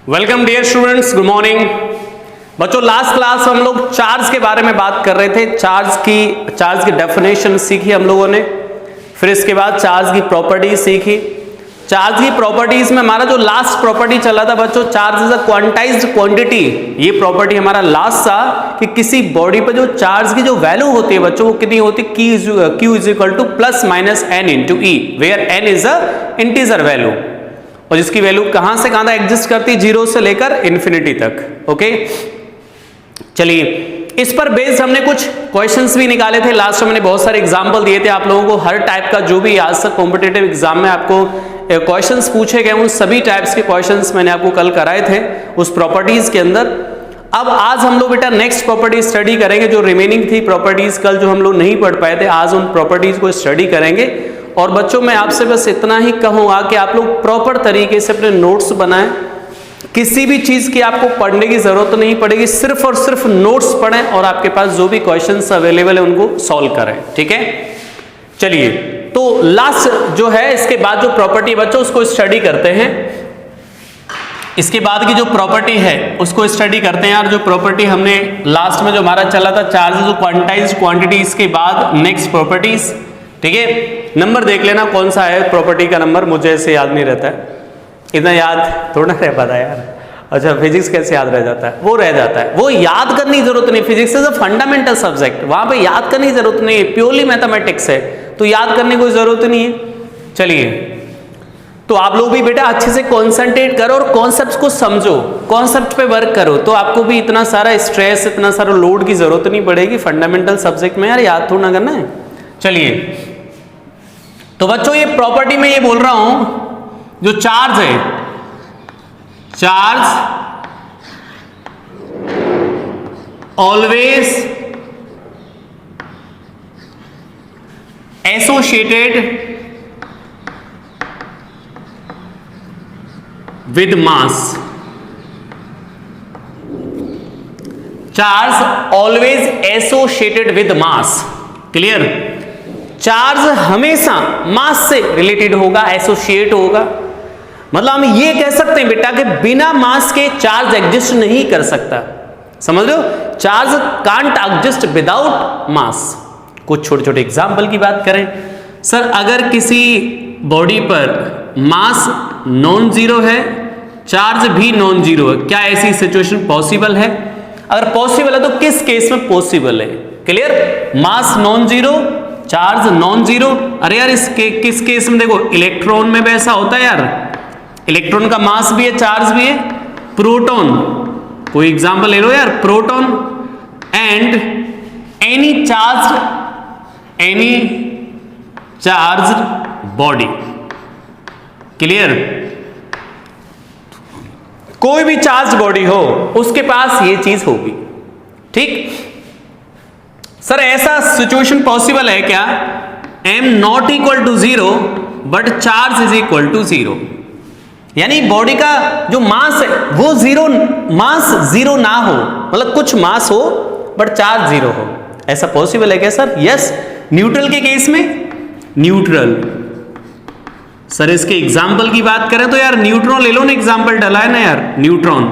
Welcome dear students, good morning. बच्चों last class हम लोग चार्ज के बारे में बात कर रहे थे। चार्ज की डेफिनेशन सीखी हम लोगों ने, फिर इसके बाद चार्ज की प्रॉपर्टीज सीखी। चार्ज की प्रॉपर्टीज में हमारा जो लास्ट प्रॉपर्टी चला था बच्चों, charge is a quantized quantity. ये प्रॉपर्टी हमारा लास्ट था कि किसी बॉडी पर जो चार्ज की जो वैल्यू होती है बच्चों वो कितनी होती है, Q is equal to plus minus n into e, where n is a integer value, और जिसकी वैल्यू कहां से कहां तक एग्जिस्ट करती है, 0 से लेकर इंफिनिटी तक। ओके, चलिए इस पर बेस्ड हमने कुछ क्वेश्चंस भी निकाले थे। लास्ट में मैंने बहुत सारे एग्जांपल दिए थे आप लोगों को। हर टाइप का जो भी आज तक कॉम्पिटिटिव एग्जाम में आपको क्वेश्चंस पूछे गए उन सभी टाइप्स के क्वेश्चंस मैंने आपको कल कराए थे उस प्रॉपर्टीज के अंदर। अब आज हम लोग बेटा नेक्स्ट प्रॉपर्टी स्टडी करेंगे। जो रिमेनिंग थी प्रॉपर्टीज कल जो हम लोग नहीं पढ़ पाए थे, आज उन प्रॉपर्टीज को स्टडी करेंगे। और बच्चों मैं आपसे बस इतना ही कहूंगा कि आप लोग प्रॉपर तरीके से अपने नोट्स बनाएं। किसी भी चीज की आपको पढ़ने की जरूरत नहीं पड़ेगी, सिर्फ और सिर्फ नोट्स पढ़ें और आपके पास जो भी क्वेश्चंस अवेलेबल है उनको सॉल्व करें। ठीक है, चलिए तो लास्ट जो है इसके बाद जो प्रॉपर्टी बच्चों उसको स्टडी करते हैं। इसके बाद की जो प्रॉपर्टी है उसको स्टडी करते हैं यार। जो प्रॉपर्टी हमने लास्ट में जो हमारा चला था, चार्ज जो क्वांटाइज्ड क्वांटिटी, इसके बाद नेक्स्ट प्रॉपर्टीज। ठीक है, नंबर देख लेना कौन सा है प्रॉपर्टी का नंबर, मुझे ऐसे याद नहीं रहता है, इतना याद थोड़ा रह पाता है यार। अच्छा, फिजिक्स कैसे याद रह जाता है, वो रह जाता है, वो याद करने की जरूरत नहीं। Physics is a fundamental subject, वहां पे याद करने की जरूरत नहीं है, प्योरली मैथमेटिक्स है, तो याद करने की कोई जरूरत नहीं है। चलिए तो आप लोग भी बेटा अच्छे से कॉन्सेंट्रेट करो और कॉन्सेप्ट को समझो, कॉन्सेप्ट पे वर्क करो, तो आपको भी इतना सारा स्ट्रेस, इतना सारा लोड की जरूरत नहीं पड़ेगी। फंडामेंटल सब्जेक्ट में यार याद थोड़ा ना करना है। चलिए तो बच्चों ये प्रॉपर्टी में ये बोल रहा हूं, जो चार्ज है, charge always associated with mass. Charge always associated with mass, clear. Charge हमेशा मास से रिलेटेड होगा, एसोसिएट होगा। मतलब हम ये कह सकते हैं बेटा कि बिना मास के चार्ज एग्जिस्ट नहीं कर सकता, समझ लो। चार्ज कांट एग्जिस्ट विदाउट मास। कुछ छोटे छोटे एग्जांपल की बात करें सर, अगर किसी बॉडी पर मास नॉन जीरो है, चार्ज भी नॉन जीरो है, क्या ऐसी सिचुएशन पॉसिबल है? अगर पॉसिबल है तो किस केस में पॉसिबल है? Clear, mass non zero, charge non zero. अरे यार किस केस में देखो, इलेक्ट्रॉन में भी ऐसा होता है यार, इलेक्ट्रॉन का मास भी है, चार्ज भी है। प्रोटॉन, कोई एग्जांपल ले लो यार, proton and any charged body, clear. कोई भी चार्ज बॉडी हो उसके पास ये चीज होगी। ठीक सर, ऐसा सिचुएशन पॉसिबल है क्या? m not equal to 0 but charge is equal to 0, यानी बॉडी का जो मास है वो जीरो, मास जीरो ना हो, मतलब कुछ मास हो बट चार्ज जीरो हो, ऐसा पॉसिबल है क्या सर? यस। न्यूट्रल के केस में, न्यूट्रल सर इसके एग्जाम्पल की बात करें तो यार न्यूट्रॉन ले लो ना, एग्जाम्पल डला है ना यार, न्यूट्रॉन।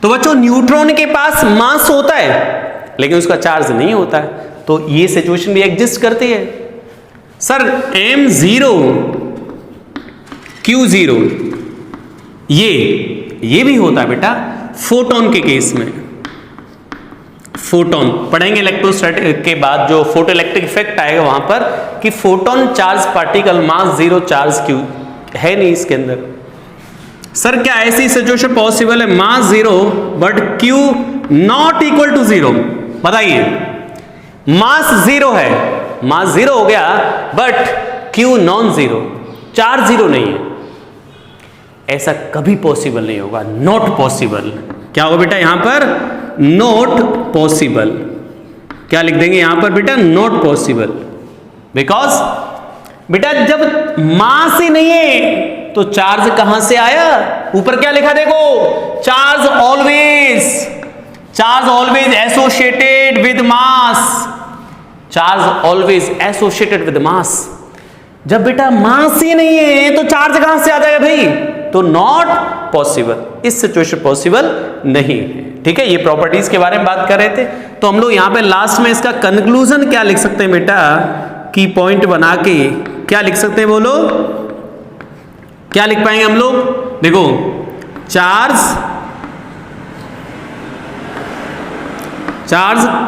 तो बच्चों न्यूट्रॉन के पास मास होता है लेकिन उसका चार्ज नहीं होता है, तो ये सिचुएशन भी एग्जिस्ट करती है। सर m0 q0 ये भी होता है बेटा फोटोन के केस में। फोटोन पढ़ेंगे इलेक्ट्रोस्टैटिक के बाद, जो फोटो इलेक्ट्रिक इफेक्ट आएगा वहां पर, कि photon charge particle mass zero, charge Q है नहीं इसके अंदर। सर क्या ऐसी सिचुएशन पॉसिबल है, mass zero but Q not equal to 0? बताइए, मास जीरो है, मास जीरो हो गया but Q non zero, charge zero नहीं है, ऐसा कभी पॉसिबल नहीं होगा, नॉट पॉसिबल। क्या होगा बेटा यहां पर? Not possible. क्या लिख देंगे यहां पर बेटा? Not possible. बिकॉज बेटा जब मास ही नहीं है तो चार्ज कहां से आया? ऊपर क्या लिखा देखो, charge always associated with mass, charge always associated with mass. जब बेटा मास ही नहीं है तो चार्ज कहां से आ जाएगा भाई? तो नॉट पॉसिबल, इस सिचुएशन पॉसिबल नहीं है। ठीक है, ये प्रॉपर्टीज के बारे में बात कर रहे थे। तो हम लोग यहां पे लास्ट में इसका कंक्लूजन क्या लिख सकते हैं बेटा, की पॉइंट बना के क्या लिख सकते हैं, बोलो क्या लिख पाएंगे हम लोग? देखो, charge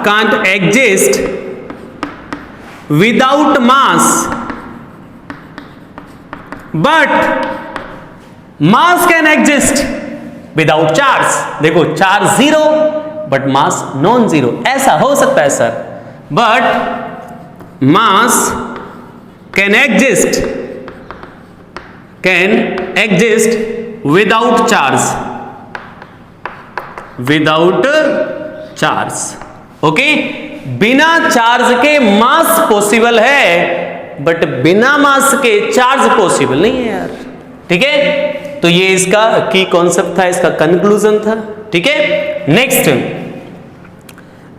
can't exist without mass, but mass can exist without charge. देखो, charge zero but mass non zero, ऐसा हो सकता है sir, but mass can exist without charge, okay. बिना चार्ज के मास पॉसिबल है, बट बिना मास के चार्ज पॉसिबल नहीं है यार। ठीक है, तो ये इसका की कॉन्सेप्ट था, इसका कंक्लूजन था। ठीक है,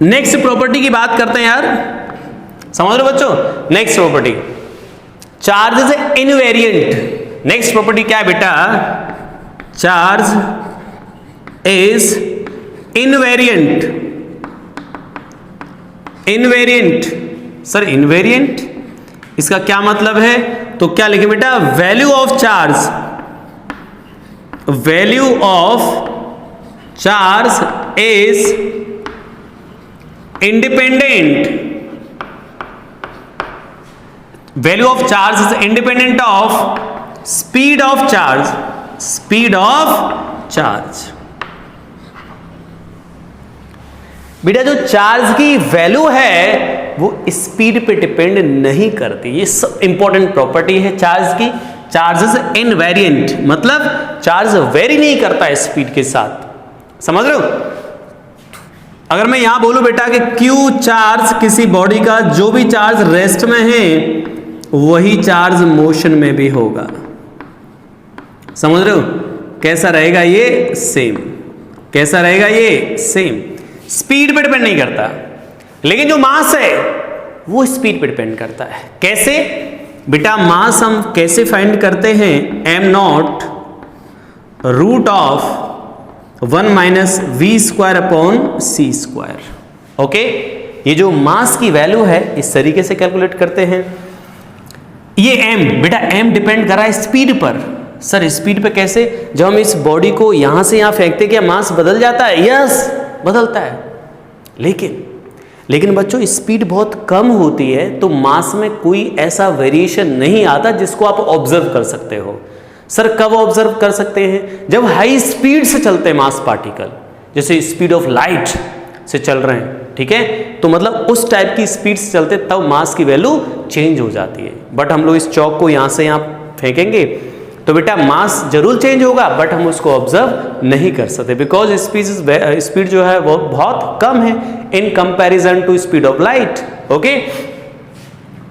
नेक्स्ट प्रॉपर्टी की बात करते हैं यार, समझ रहे हो बच्चों? Next property, charge is invariant. Next property क्या है बेटा? Charge is invariant. Sir invariant इसका क्या मतलब है? तो क्या लिखे बेटा? Value of charge is independent. Value of charge is independent of speed of charge. बेटा जो चार्ज की वैल्यू है वो स्पीड पे डिपेंड नहीं करती, ये सब इंपॉर्टेंट प्रॉपर्टी है चार्ज की। चार्ज इज इनवेरिएंट, मतलब चार्ज वेरी नहीं करता है स्पीड के साथ, समझ रहे हो? अगर मैं यहां बोलूं बेटा कि क्यू चार्ज किसी बॉडी का, जो भी चार्ज रेस्ट में है वही चार्ज मोशन में भी होगा, समझ रहे हो? कैसा रहेगा ये? सेम। कैसा रहेगा ये? सेम। स्पीड पे डिपेंड नहीं करता, लेकिन जो मास है वो स्पीड पे डिपेंड करता है। कैसे बेटा? मास हम कैसे फाइंड करते हैं? m0 root of 1 minus v square upon c square. Okay, ये जो मास की वैल्यू है इस तरीके से कैलकुलेट करते हैं। ये m बेटा, m डिपेंड कर रहा है स्पीड पर। सर स्पीड पे कैसे? जब हम इस बॉडी को यहां से यहां फेंकते क्या मास बदल जाता है? यस, बदलता है, लेकिन बच्चों स्पीड बहुत कम होती है, तो मास में कोई ऐसा वेरिएशन नहीं आता जिसको आप ऑब्जर्व कर सकते हो। सर कब ऑब्जर्व कर सकते हैं? जब हाई स्पीड से चलते हैं मास पार्टिकल, जैसे स्पीड ऑफ लाइट से चल रहे हैं, ठीक है, तो मतलब उस टाइप की स्पीड से चलते तब मास की वैल्यू चेंज हो जाती है। बट हम लोग इस चौक को यहां से यहां फेंकेंगे तो बेटा मास जरूर चेंज होगा, बट हम उसको ऑब्जर्व नहीं कर सकते, बिकॉज स्पीड जो है वो बहुत कम है in comparison to speed of light. Okay,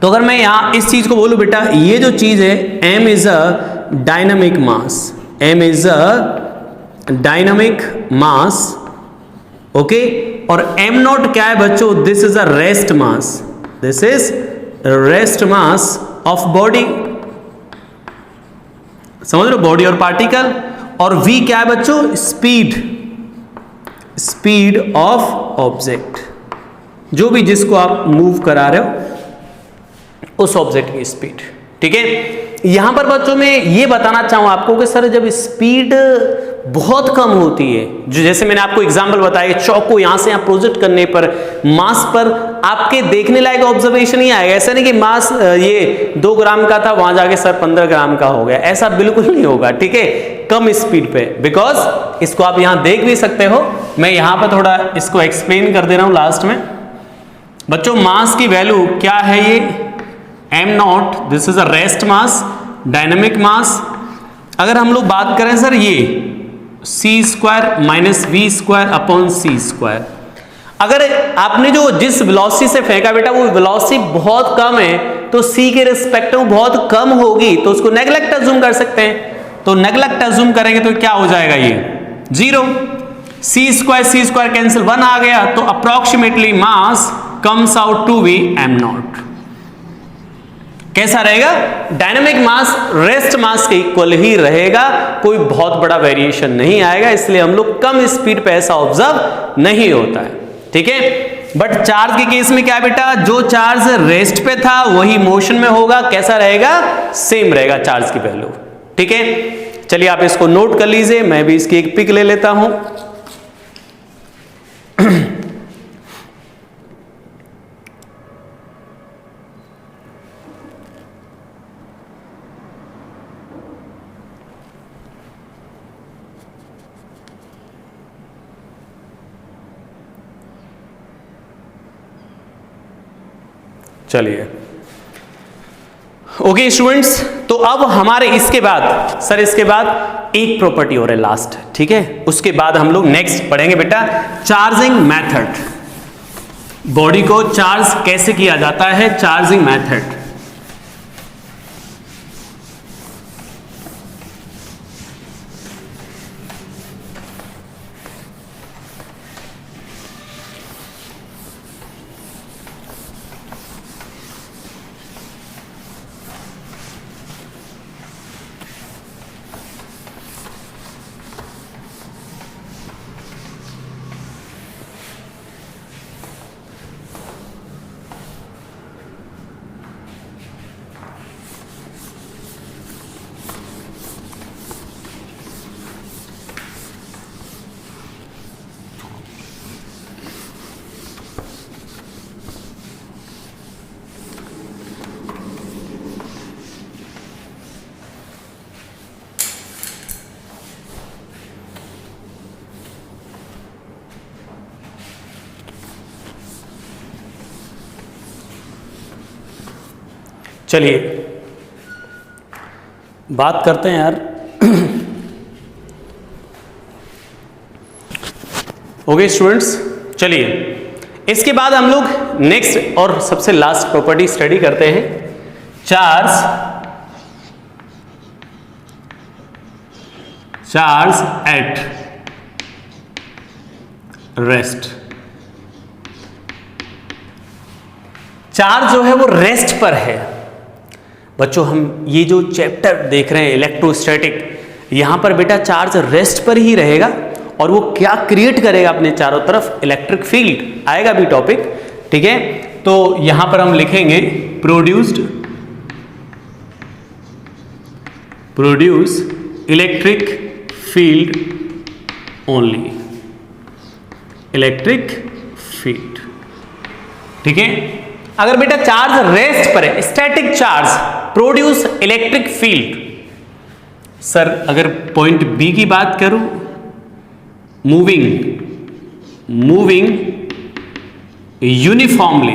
तो अगर मैं यहां इस चीज को बोलूं बेटा, ये जो चीज है m is a dynamic mass, m is a dynamic mass, okay, और m नॉट क्या है बच्चों? This is a rest mass, this is rest mass of body, समझ लो, बॉडी और पार्टिकल। और v क्या है बच्चों? स्पीड ऑफ ऑब्जेक्ट, जो भी जिसको आप मूव करा रहे हो उस ऑब्जेक्ट की स्पीड। ठीक है, यहां पर बच्चों मैं ये बताना चाहूं आपको कि सर जब स्पीड बहुत कम होती है, जो जैसे मैंने आपको एग्जांपल बताया, चौक को यहां से यहां प्रोजेक्ट करने पर मास पर आपके देखने लायक ऑब्जर्वेशन ही आएगा। ऐसा नहीं कि मास ये 2 ग्राम का था, वहां जाके सर 15 ग्राम का हो गया, ऐसा बिल्कुल नहीं होगा। ठीक है, कम स्पीड पे, बिकॉज इसको आप यहां देख भी सकते हो। मैं यहां पर थोड़ा इसको एक्सप्लेन कर दे रहा हूं लास्ट में। बच्चों मास की वैल्यू क्या है? ये m0, this is a rest mass, dynamic mass. अगर हम लोग बात करें सर ये c square minus v square upon c square, अगर आपने जो जिस वेलोसिटी से फेंका बेटा वो वेलोसिटी बहुत कम है, तो c के रिस्पेक्ट में बहुत कम होगी, तो उसको नेग्लेक्ट अज्यूम कर सकते हैं। तो नेग्लेक्ट अज्यूम करेंगे तो क्या हो जाएगा? ये 0, c स्क्वायर कैंसिल, 1 आ गया, तो approximately mass comes out to be m0। कैसा रहेगा? डायनेमिक मास रेस्ट मास के इक्वल ही रहेगा, कोई बहुत बड़ा वेरिएशन नहीं आएगा, इसलिए हम लोग कम स्पीड पे ऐसा ऑब्जर्व नहीं होता है, ठीक है। बट चार्ज के केस में क्या है बेटा, जो चार्ज रेस्ट पे था वही मोशन में होगा, कैसा रहेगा? सेम रहेगा चार्ज की वैल्यू, ठीक है। चलिए आप इसको नोट कर लीजिए, मैं भी इसकी एक पिक ले लेता हूं। चलिए ओके स्टूडेंट्स, तो अब हमारे इसके बाद सर इसके बाद एक प्रॉपर्टी और है लास्ट, ठीक है। उसके बाद हम लोग नेक्स्ट पढ़ेंगे बेटा चार्जिंग मेथड, बॉडी को चार्ज कैसे किया जाता है, चार्जिंग मेथड। चलिए बात करते हैं यार ओके स्टूडेंट्स, चलिए इसके बाद हम लोग नेक्स्ट और सबसे लास्ट प्रॉपर्टी स्टडी करते हैं, चार्ज एट रेस्ट। चार्ज जो है वो रेस्ट पर है बच्चों। हम ये जो चैप्टर देख रहे हैं इलेक्ट्रोस्टैटिक, यहां पर बेटा चार्ज रेस्ट पर ही रहेगा और वो क्या क्रिएट करेगा अपने चारों तरफ, इलेक्ट्रिक फील्ड आएगा भी टॉपिक, ठीक है। तो यहां पर हम लिखेंगे produce electric field only, electric field, ठीक है। अगर बेटा चार्ज रेस्ट पर है, static charge produce electric field. Sir अगर पॉइंट बी की बात करूं, मूविंग यूनिफॉर्मली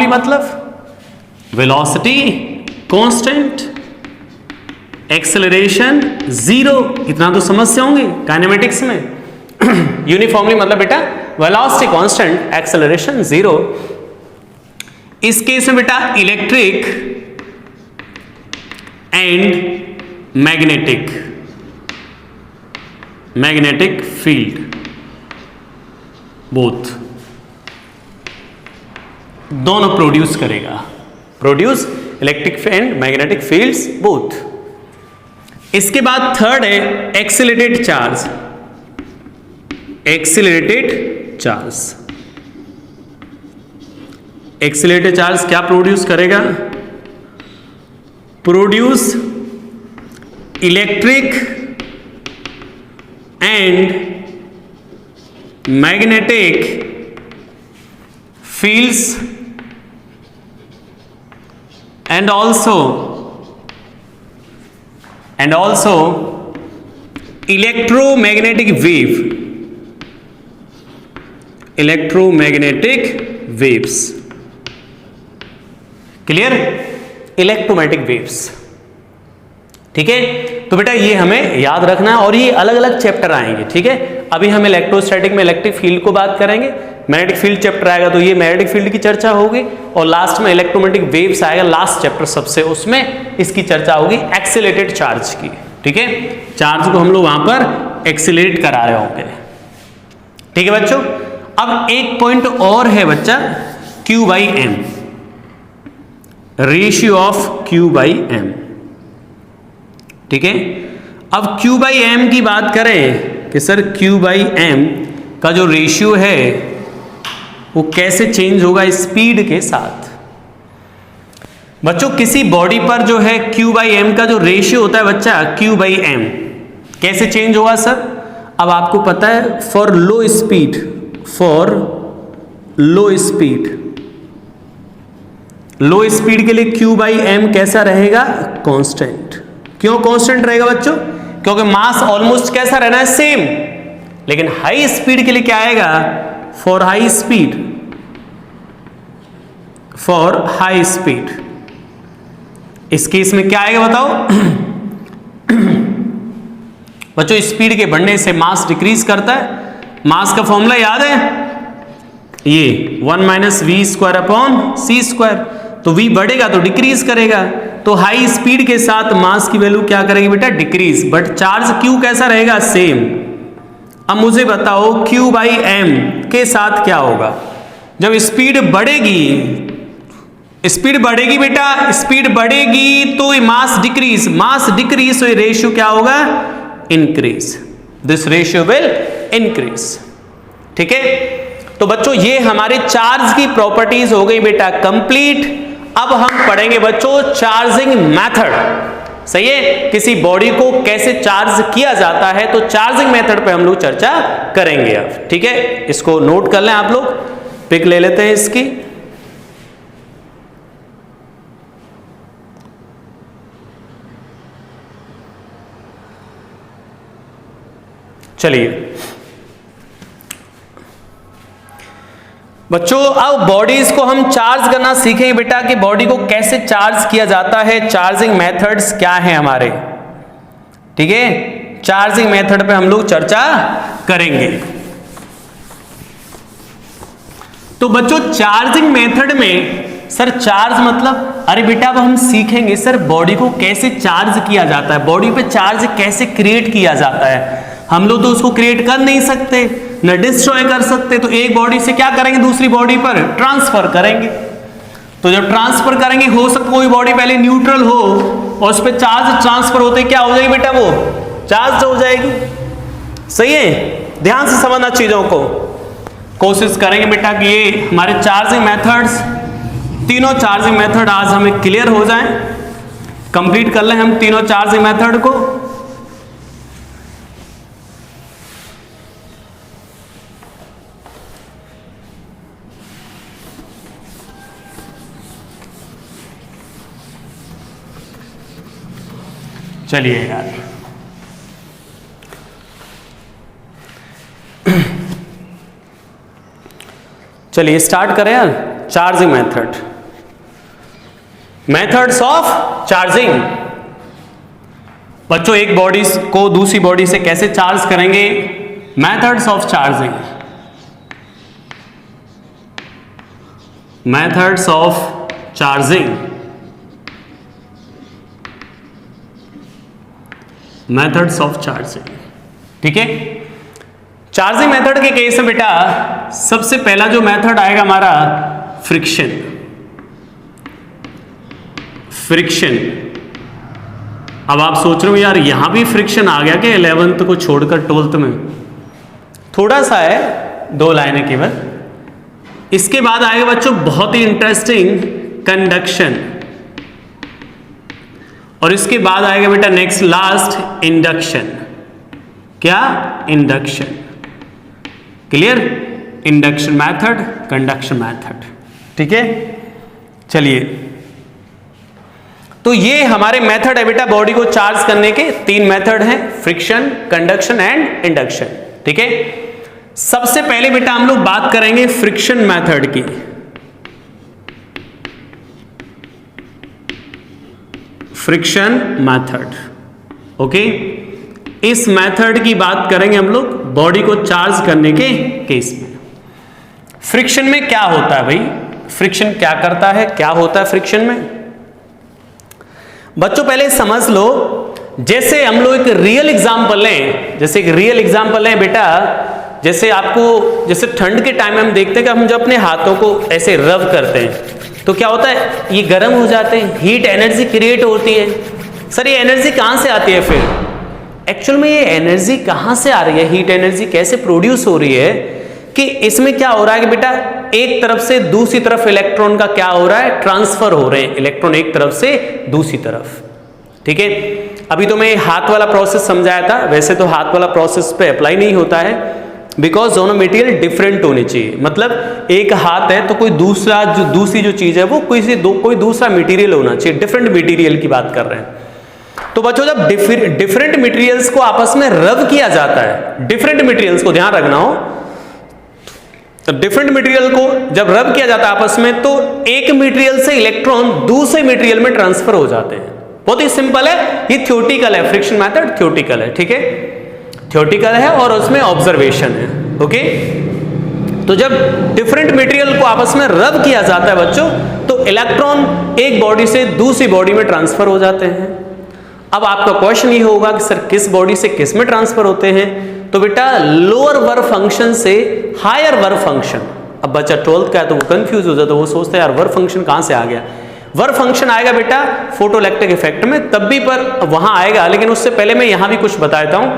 मतलब वेलोसिटी कांस्टेंट, एक्सेलरेशन जीरो, इतना तो समझ से होंगे काइनेमेटिक्स में। यूनिफॉर्मली मतलब बेटा वेलोसिटी कांस्टेंट, एक्सेलरेशन जीरो। इस केस में बेटा electric and magnetic field both, दोनों प्रोड्यूस करेगा, produce electric and magnetic fields both. इसके बाद थर्ड है एक्सीलरेटेड चार्ज। एक्सीलरेटेड चार्ज क्या प्रोड्यूस करेगा? Produce electric and magnetic fields and also electromagnetic waves, clear? Electromagnetic waves, ठीक है। तो बेटा ये हमें याद रखना है और ये अलग अलग चैप्टर आएंगे, ठीक है। अभी हम इलेक्ट्रोस्टैटिक में इलेक्ट्रिक फील्ड को बात करेंगे, मैग्नेटिक फील्ड चैप्टर आएगा तो ये मैग्नेटिक फील्ड की चर्चा होगी, और लास्ट में इलेक्ट्रोमैग्नेटिक वेव्स आएगा लास्ट चैप्टर सबसे, उसमें इसकी चर्चा होगी एक्सीलरेटेड चार्ज की, ठीक है। चार्ज को हम लोग वहां पर एक्सीलरेट करा रहे होंगे, ठीक है बच्चों। अब एक पॉइंट और है बच्चा, Q by m, ratio of Q by m. ठीक है, अब Q बाई एम की बात करें कि सर Q बाई एम का जो रेशियो है वो कैसे चेंज होगा स्पीड के साथ। बच्चों किसी बॉडी पर जो है Q बाई एम का जो रेशियो होता है बच्चा, Q बाई एम कैसे चेंज होगा सर। अब आपको पता है for low speed, for low speed, low speed के लिए Q बाई एम कैसा रहेगा, कांस्टेंट। क्यों कांस्टेंट रहेगा बच्चों, क्योंकि मास ऑलमोस्ट कैसा रहना है, सेम। लेकिन हाई स्पीड के लिए क्या आएगा, for high speed, for high speed, इस केस में क्या आएगा बताओ बच्चों, स्पीड के बढ़ने से मास डिक्रीज करता है। मास का फॉर्मूला याद है, ये 1 minus v square upon c square. तो v बढ़ेगा तो डिक्रीज करेगा, तो हाई स्पीड के साथ मास की वैल्यू क्या करेगी बेटा, डिक्रीज। बट चार्ज q कैसा रहेगा, सेम। अब मुझे बताओ q बाई एम के साथ क्या होगा, जब स्पीड बढ़ेगी, स्पीड बढ़ेगी बेटा, स्पीड बढ़ेगी तो मास डिक्रीज, मास डिक्रीज तो रेशियो क्या होगा, increase. This ratio will increase. ठीक है, तो बच्चों ये हमारे चार्ज की प्रॉपर्टीज हो गई बेटा कंप्लीट। अब हम पढ़ेंगे बच्चों चार्जिंग मेथड। सही है, किसी बॉडी को कैसे चार्ज किया जाता है, तो चार्जिंग मेथड पे हम लोग चर्चा करेंगे अब। ठीक है, इसको नोट कर लें आप लोग, पिक ले लेते हैं इसकी। चलिए बच्चों, अब बॉडीज को हम चार्ज करना सीखेंगे बेटा कि बॉडी को कैसे चार्ज किया जाता है, चार्जिंग मेथड्स क्या हैं हमारे। ठीक है, चार्जिंग मेथड पे हम लोग चर्चा करेंगे। तो बच्चों चार्जिंग मेथड में सर चार्ज मतलब, अरे बेटा अब हम सीखेंगे सर बॉडी को कैसे चार्ज किया जाता है, बॉडी पे चार्ज कैसे क्रिएट किया जाता है। हम लोग तो उसको क्रिएट कर नहीं सकते, न डिस्ट्रॉय कर सकते, तो एक बॉडी से क्या करेंगे, दूसरी बॉडी पर ट्रांसफर करेंगे। तो जब ट्रांसफर करेंगे, हो सकता कोई बॉडी पहले न्यूट्रल हो और उस पर चार्ज ट्रांसफर होते क्या हो जाएगी बेटा, वो चार्ज हो जाएगी। सही है, ध्यान से समझना चीजों को। कोशिश करेंगे बेटा कि ये हमारे चार्जिंग मेथड्स, तीनों चार्जिंग मेथड आज हमें क्लियर हो जाएं, कंप्लीट कर लें हम तीनों चार्जिंग मेथड को। चलिए यार, चलिए स्टार्ट करें यार। Charging method, methods of charging. बच्चों एक बॉडी को दूसरी बॉडी से कैसे चार्ज करेंगे, methods of charging, methods of charging, methods of charging. ठीक है, चार्जिंग मेथड के केस में बेटा सबसे पहला जो मेथड आएगा हमारा फ्रिक्शन। फ्रिक्शन, अब आप सोच रहे हो यार यहां भी फ्रिक्शन आ गया क्या 11th को छोड़कर 12th में, थोड़ा सा है, 2 लाइनें केवल। इसके बाद आएगा बच्चों बहुत ही इंटरेस्टिंग कंडक्शन, और इसके बाद आएगा बेटा नेक्स्ट लास्ट इंडक्शन। क्या, induction. Clear, induction method, conduction method. ठीक है, चलिए तो ये हमारे मेथड है बेटा बॉडी को चार्ज करने के। 3 मेथड हैं, फ्रिक्शन, कंडक्शन एंड इंडक्शन। ठीक है, सबसे पहले बेटा हम लोग बात करेंगे फ्रिक्शन मेथड की। Friction method, okay. इस मेथड की बात करेंगे हम लोग बॉडी को चार्ज करने के केस में। फ्रिक्शन में क्या होता है भाई, फ्रिक्शन क्या करता है, क्या होता है फ्रिक्शन में। बच्चों पहले समझ लो, जैसे हम लोग एक रियल एग्जांपल लें, जैसे एक रियल एग्जांपल लें बेटा, जैसे आपको, जैसे ठंड के टाइम में हम देखते हैं कि हम जब अपने हाथों को ऐसे रब करते हैं तो क्या होता है, ये गर्म हो जाते हैं, हीट एनर्जी क्रिएट होती है। सर ये एनर्जी कहाँ से आती है फिर? एक्चुअल में ये एनर्जी कहाँ से आ रही है, हीट एनर्जी कैसे प्रोड्यूस हो रही है, कि इसमें क्या हो रहा है कि बेटा एक तरफ से दूसरी तरफ इलेक्ट्रॉन का क्या हो रहा है, ट्रांसफर हो रहे हैं इलेक्ट्रॉन एक तरफ से दूसरी तरफ। ठीक है, अभी तो मैं हाथ वाला प्रोसेस समझाया था, वैसे तो हाथ वाला प्रोसेस पे अप्लाई नहीं होता है, बिकॉज दोनों मटेरियल डिफरेंट होने चाहिए। मतलब एक हाथ है तो कोई दूसरा जो दूसरी जो चीज है वो कोई दूसरा मटेरियल होना चाहिए, डिफरेंट मटेरियल की बात कर रहे हैं। तो बच्चों जब डिफरेंट मटेरियल्स को आपस में रब किया जाता है, डिफरेंट मटेरियल्स को ध्यान रखना हो, तो डिफरेंट मटेरियल को जब रब किया जाता है आपस में, तो एक मटेरियल से इलेक्ट्रॉन दूसरे मटेरियल में ट्रांसफर हो जाते हैं। बहुत ही सिंपल है, ये थ्योरेटिकल है, फ्रिक्शन मेथड थ्योरेटिकल है। ठीक है, थ्योरेटिकल है और उसमें ऑब्जर्वेशन है। ओके, तो जब डिफरेंट मटेरियल को आपस में रब किया जाता है बच्चों, तो इलेक्ट्रॉन एक बॉडी से दूसरी बॉडी में ट्रांसफर हो जाते हैं। अब आपका क्वेश्चन ये होगा कि सर किस बॉडी से किस में ट्रांसफर होते हैं? तो बेटा लोअर वर्क फंक्शन से हायर वर्क फंक्शन। अब बच्चा 12th का है तो वो कंफ्यूज हो जाता है, वो सोचता है यार वर्क फंक्शन कहां से आ गया। वर्क फंक्शन आएगा बेटा फोटोइलेक्ट्रिक इफेक्ट में, तब भी पर वहां आएगा, लेकिन उससे पहले मैं यहां भी कुछ बता देता हूं।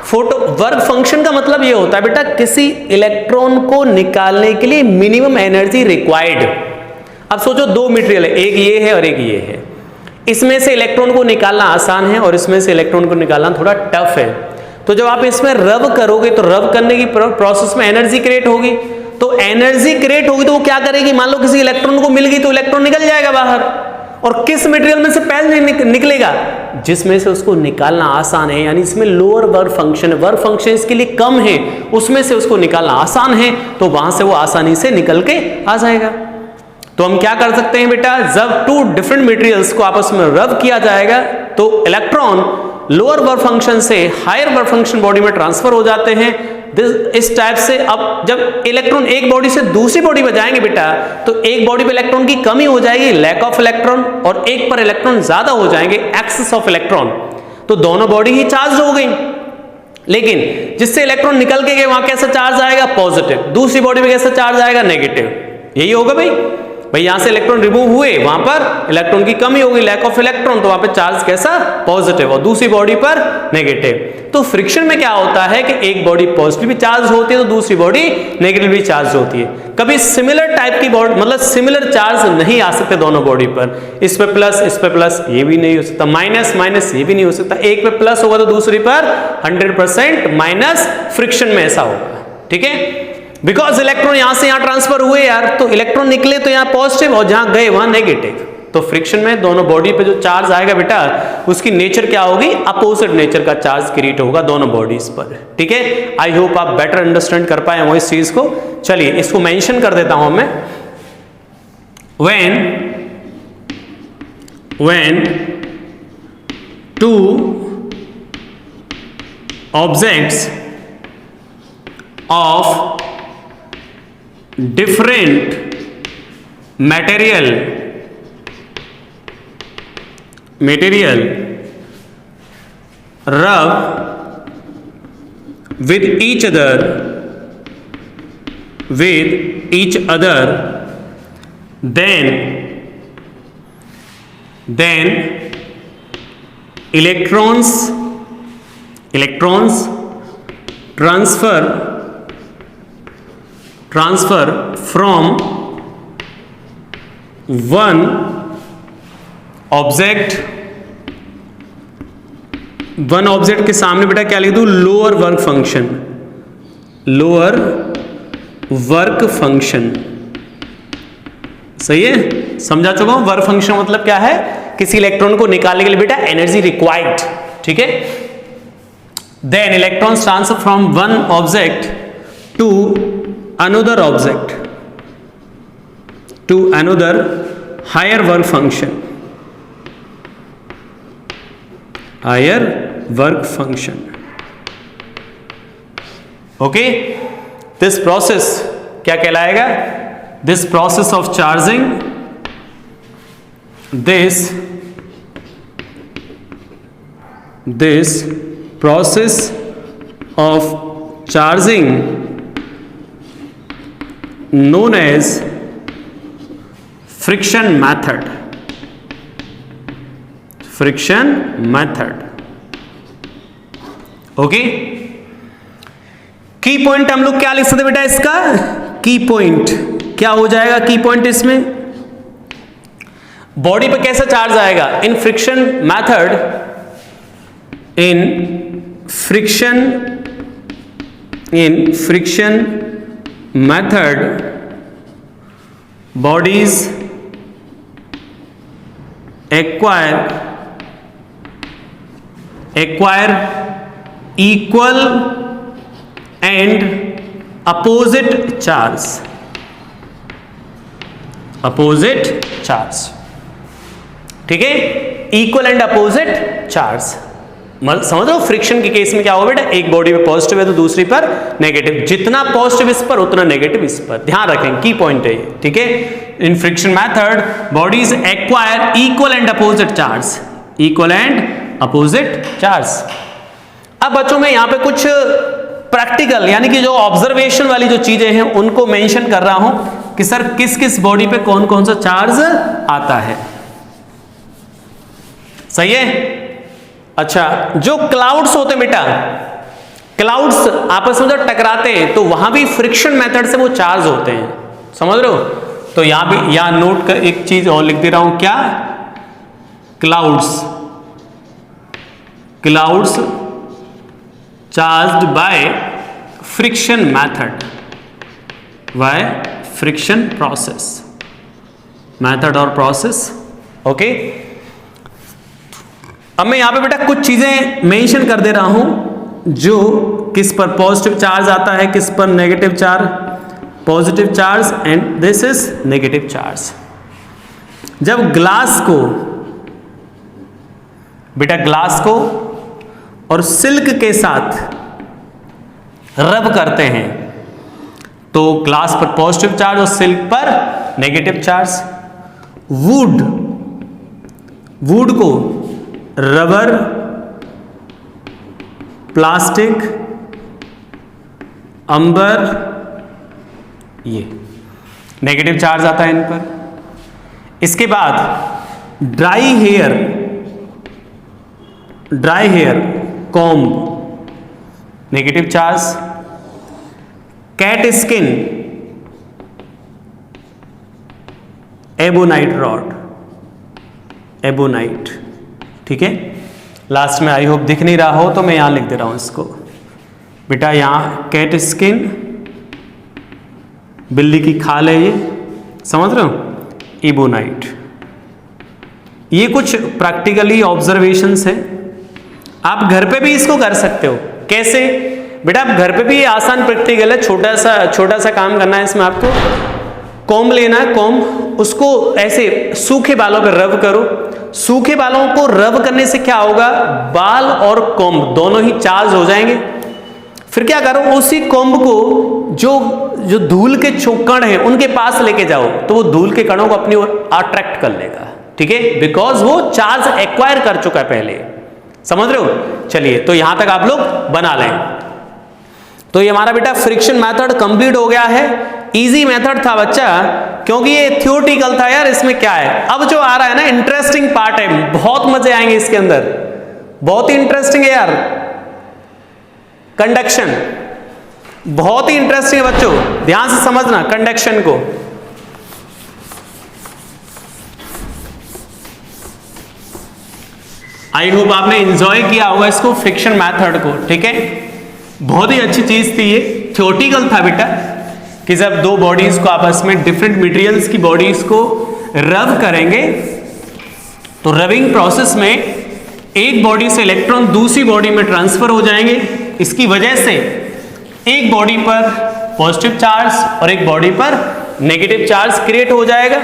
फोटो वर्क फंक्शन का मतलब ये होता है बेटा किसी इलेक्ट्रॉन को निकालने के लिए मिनिमम एनर्जी रिक्वायर्ड। अब सोचो दो मटेरियल है, एक ये है और एक ये है, इसमें से इलेक्ट्रॉन को निकालना आसान है और इसमें से इलेक्ट्रॉन को निकालना थोड़ा टफ है। तो जब आप इसमें रब करोगे तो रब करने की प्रोसेस में एनर्जी क्रिएट होगी, तो एनर्जी क्रिएट होगी तो वो क्या करेगी, मान लो किसी इलेक्ट्रॉन को मिल गई तो इलेक्ट्रॉन निकल जाएगा बाहर, और किस मटेरियल में से पहले निकलेगा, जिसमें से उसको निकालना आसान है, यानी इसमें लोअर वर्क फंक्शन है, वर्क फंक्शन इसके लिए कम है, उसमें से उसको निकालना आसान है, तो वहां से वो आसानी से निकल के आ जाएगा। तो हम क्या कर सकते हैं बेटा, जब टू डिफरेंट मटेरियल्स को आपस में रब किया जाएगा तो इलेक्ट्रॉन लोअर वर्क फंक्शन से हायर वर्क फंक्शन बॉडी में ट्रांसफर हो जाते हैं। इस टाइप से अब जब इलेक्ट्रॉन एक बॉडी से दूसरी बॉडी में जाएंगे बेटा, तो एक बॉडी पे इलेक्ट्रॉन की कमी हो जाएगी, लैक ऑफ इलेक्ट्रॉन, और एक पर इलेक्ट्रॉन ज्यादा हो जाएंगे, एक्सेस ऑफ इलेक्ट्रॉन। तो दोनों बॉडी ही चार्ज हो गई, लेकिन जिससे इलेक्ट्रॉन निकल के गए वहां कैसा चार्ज आएगा, पॉजिटिव, दूसरी बॉडी में कैसा चार्ज आएगा, नेगेटिव। यही होगा भाई यहां से इलेक्ट्रॉन रिमूव हुए, वहां पर इलेक्ट्रॉन की कमी होगी, लैक ऑफ इलेक्ट्रॉन, तो वहां पे चार्ज कैसा, पॉजिटिव, और दूसरी बॉडी पर नेगेटिव। तो फ्रिक्शन में क्या होता है कि एक बॉडी पॉजिटिव चार्ज होती है तो दूसरी बॉडी नेगेटिवली चार्ज होती है। कभी सिमिलर टाइप की बॉडी, मतलब सिमिलर चार्ज नहीं आ सकते दोनों बॉडी पर, इस पे प्लस ये भी नहीं हो सकता, माइनस माइनस ये भी नहीं हो सकता, एक पे प्लस होगा तो दूसरी पर 100% माइनस, फ्रिक्शन में ऐसा होगा। ठीक है, बिकॉज इलेक्ट्रॉन यहां से यहां ट्रांसफर हुए यार, तो इलेक्ट्रॉन निकले तो यहां पॉजिटिव और जहां गए वहां नेगेटिव, तो फ्रिक्शन में दोनों बॉडी पे जो चार्ज आएगा बेटा उसकी नेचर क्या होगी, अपोजिट नेचर का चार्ज क्रिएट होगा दोनों बॉडीज पर। ठीक है, आई होप आप बेटर अंडरस्टैंड कर पाए हो इस चीज को। चलिए इसको मेंशन कर देता हूं मैं, when two objects of different material rub with each other then electrons transfer from one object के सामने बेटा क्या लिख दूं, लोअर वर्क फंक्शन। सही है, समझा चुका हूं। वर्क फंक्शन मतलब क्या है, किसी इलेक्ट्रॉन को निकालने के लिए बेटा एनर्जी रिक्वायर्ड। ठीक है, then electrons transfer from one object to another object to another higher work function. Okay, this process क्या कहलाएगा, this process of charging, this process of charging known as friction method. Friction method. Okay, key point हम लोग क्या लिख सकते बेटा इसका? की पॉइंट क्या हो जाएगा? की पॉइंट इसमें बॉडी पे कैसा चार्ज आएगा? इन friction method, in friction method bodies acquire equal and opposite charge. ठीक है, इक्वल एंड अपोजिट चार्ज। समझ लो फ्रिक्शन के केस में क्या होगा बेटा, एक बॉडी पे पॉजिटिव है तो दूसरी पर नेगेटिव, जितना पॉजिटिव इस पर उतना नेगेटिव इस पर, ध्यान रखें, की पॉइंट है ये। ठीक है, इन friction method bodies acquire equal and opposite charge. अब बच्चों में यहां पे कुछ प्रैक्टिकल यानी कि जो ऑब्जर्वेशन वाली जो चीजें हैं उनको मेंशन कर रहा हूं कि सर किस किस बॉडी पे कौन कौन सा चार्ज आता है। सही है? अच्छा, जो क्लाउड्स होते हैं बेटा, क्लाउड्स आपस में जब टकराते हैं तो वहां भी फ्रिक्शन मेथड से वो चार्ज होते हैं, समझ रहे हो? तो यहां भी, यहां नोट कर एक चीज और लिख दे रहा हूं, क्या? Clouds charged by friction method, by friction process, method और प्रोसेस। ओके, अब मैं यहां पे बेटा कुछ चीजें मेंशन कर दे रहा हूं जो किस पर पॉजिटिव चार्ज आता है, किस पर negative charge, positive charge and this is negative charge. जब ग्लास को बेटा, ग्लास को और सिल्क के साथ रब करते हैं तो ग्लास पर पॉजिटिव चार्ज और सिल्क पर नेगेटिव चार्ज। वुड को रबर, प्लास्टिक, अंबर, ये नेगेटिव चार्ज आता है इन पर। इसके बाद dry hair comb, negative charge. Cat skin, ebonite rod, ebonite. ठीक है, लास्ट में आई होप दिख नहीं रहा हो तो मैं यहां लिख दे रहा हूं इसको बेटा, यहां कैट स्किन, बिल्ली की खाल है ये, समझ रहे हो, एबोनाइट। ये कुछ प्रैक्टिकली ऑब्जर्वेशंस है, आप घर पे भी इसको कर सकते हो। कैसे बेटा? आप घर पे भी आसान प्रैक्टिकल है, छोटा सा काम करना है इसमें आपको। कॉम्ब लेना है, कॉम्ब, उसको ऐसे सूखे बालों पे रब करो। सूखे बालों को रब करने से क्या होगा, बाल और कॉम्ब दोनों ही चार्ज हो जाएंगे। फिर क्या करो, उसी कॉम्ब को जो धूल के कण हैं उनके पास लेके जाओ तो वो धूल के कणों को अपनी ओर अट्रैक्ट कर लेगा। ठीक है, बिकॉज वो चार्ज एक्वायर कर चुका है पहले, समझ रहे हो? चलिए, तो यहां तक आप लोग बना लें। तो ये हमारा बेटा फ्रिक्शन मेथड कंप्लीट हो गया है। इजी मेथड था बच्चा, क्योंकि ये थ्योरेटिकल था यार, इसमें क्या है। अब जो आ रहा है ना इंटरेस्टिंग पार्ट है, बहुत मजे आएंगे इसके अंदर, बहुत ही इंटरेस्टिंग है यार। कंडक्शन बहुत ही इंटरेस्टिंग है बच्चों, ध्यान से समझना कंडक्शन को। आई होप आपने एंजॉय किया होगा इसको, फ्रिक्शन मेथड को। ठीक है, बहुत ही अच्छी चीज थी ये, थ्योरेटिकल था बेटा, कि जब दो बॉडीज को आपस में, डिफरेंट मटेरियल्स की बॉडीज को रब करेंगे तो रबिंग प्रोसेस में एक बॉडी से इलेक्ट्रॉन दूसरी बॉडी में ट्रांसफर हो जाएंगे। इसकी वजह से एक बॉडी पर पॉजिटिव चार्ज और एक बॉडी पर नेगेटिव चार्ज क्रिएट हो जाएगा।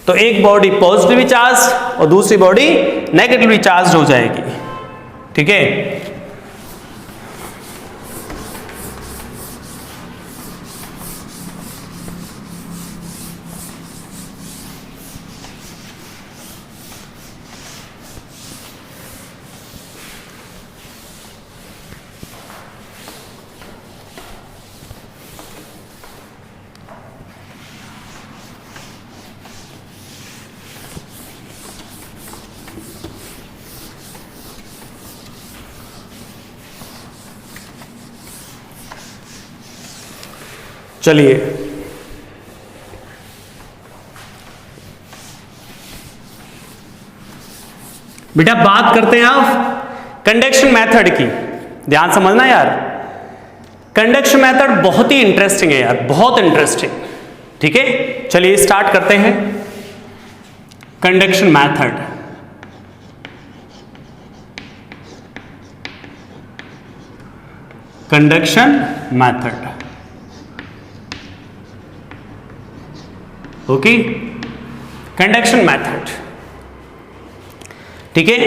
तो एक बॉडी पॉजिटिवली चार्ज और दूसरी बॉडी नेगेटिवली चार्ज हो जाएगी। ठीक है, चलिए बेटा बात करते हैं आप कंडक्शन मेथड की। ध्यान समझना यार, कंडक्शन मेथड बहुत ही इंटरेस्टिंग है यार, बहुत इंटरेस्टिंग। ठीक है, चलिए स्टार्ट करते हैं। Conduction method, conduction method, okay, conduction method. ठीक है,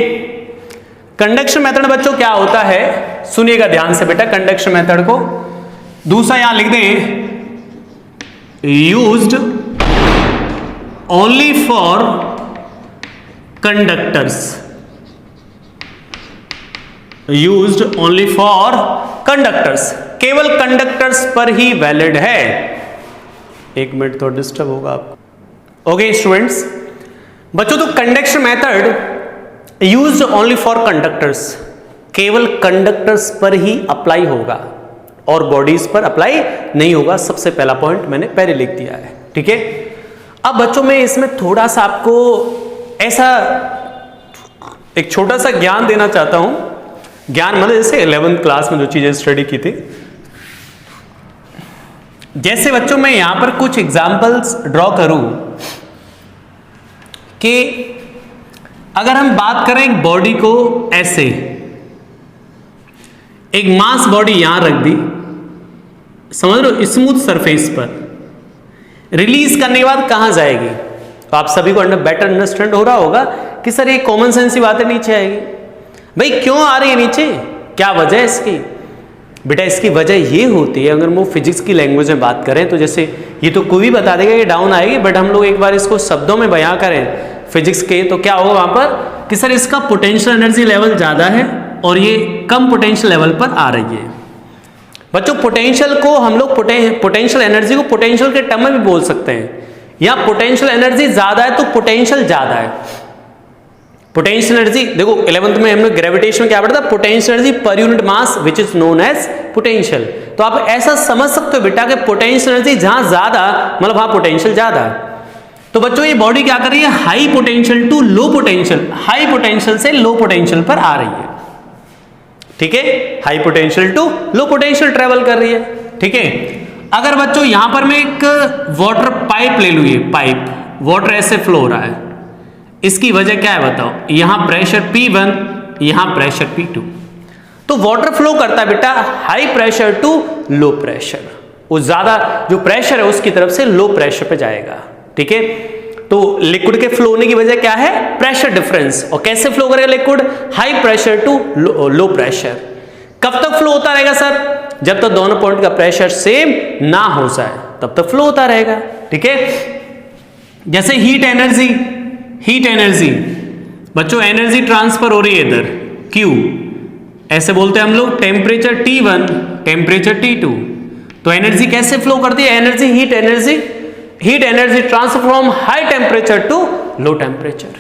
कंडक्शन मेथड बच्चों क्या होता है, सुनिएगा ध्यान से बेटा कंडक्शन मेथड को। दूसरा यहां लिख दें, used only for conductors, used only for conductors, केवल कंडक्टर्स पर ही वैलिड है। एक मिनट तो डिस्टर्ब होगा आपको। ओके स्टूडेंट्स, बच्चों तो conduction method used only for conductors, केवल कंडक्टर्स पर ही अप्लाई होगा और बॉडीज पर अप्लाई नहीं होगा। सबसे पहला पॉइंट मैंने पहले लिख दिया है। ठीक है, अब बच्चों में इसमें थोड़ा सा आपको ऐसा एक छोटा सा ज्ञान देना चाहता हूं। ज्ञान मतलब जैसे 11th क्लास में जो चीजें स्टडी की थी, जैसे बच्चों मैं यहां पर कुछ एग्जाम्पल्स ड्रॉ करूं कि अगर हम बात करें एक बॉडी को ऐसे, एक मास बॉडी यहां रख दी, समझ लो स्मूथ सरफेस पर, रिलीज करने के बाद कहां जाएगी, तो आप सभी को बेटर अंडरस्टैंड हो रहा होगा कि सर ये कॉमन सेंस की बातें नीचे आएगी। भाई क्यों आ रही है नीचे, क्या वजह है इसकी? बेटा इसकी वजह ये होती है, अगर वो फिजिक्स की लैंग्वेज में बात करें तो जैसे ये तो कोई भी बता देगा कि डाउन आएगी, बट हम लोग एक बार इसको शब्दों में बयां करें फिजिक्स के, तो क्या होगा वहां पर कि सर इसका पोटेंशियल एनर्जी लेवल ज्यादा है और ये कम पोटेंशियल लेवल पर आ रही है। बच्चों पोटेंशियल को हम लोग पोटेंशियल एनर्जी को पोटेंशियल के टर्म में भी बोल सकते हैं, या पोटेंशियल एनर्जी ज्यादा है तो पोटेंशियल ज्यादा है। पोटेंशियल एनर्जी देखो 11th में हमने ग्रेविटेशन में क्या पढ़ा था, potential energy per unit mass which is known as potential. तो आप ऐसा समझ सकते हो बेटा कि पोटेंशियल एनर्जी जहां ज्यादा मतलब वहां पोटेंशियल ज्यादा है। तो बच्चों ये बॉडी क्या कर रही है, high potential to low potential, high potential से लो पोटेंशियल पर आ रही है। ठीक है, high potential to low potential travel कर रही है। ठीक है, अगर बच्चों यहां पर मैं एक वाटर पाइप ले लूं, ये पाइप वाटर ऐसे फ्लो हो रहा है, इसकी वजह क्या है बताओ, यहां प्रेशर P1, यहां प्रेशर P2, तो वाटर फ्लो करता है बेटा high pressure to low pressure, वो ज्यादा जो प्रेशर है उसकी तरफ से लो प्रेशर पे जाएगा। ठीक है, तो लिक्विड के फ्लो होने की वजह क्या है, प्रेशर डिफरेंस। और कैसे फ्लो करेगा liquid, high pressure to low pressure. कब तक फ्लो होता रहेगा सर, जब तक दोनों पॉइंट का प्रेशर सेम ना हो जाए तब तक फ्लो होता रहेगा। ठीक है, जैसे हीट एनर्जी, हीट एनर्जी बच्चों एनर्जी ट्रांसफर हो रही है इधर Q, ऐसे बोलते हैं हम लोग टेम्परेचर T1, टेम्परेचर T2, तो एनर्जी कैसे फ्लो करती है, energy heat energy transfer from high temperature to low temperature.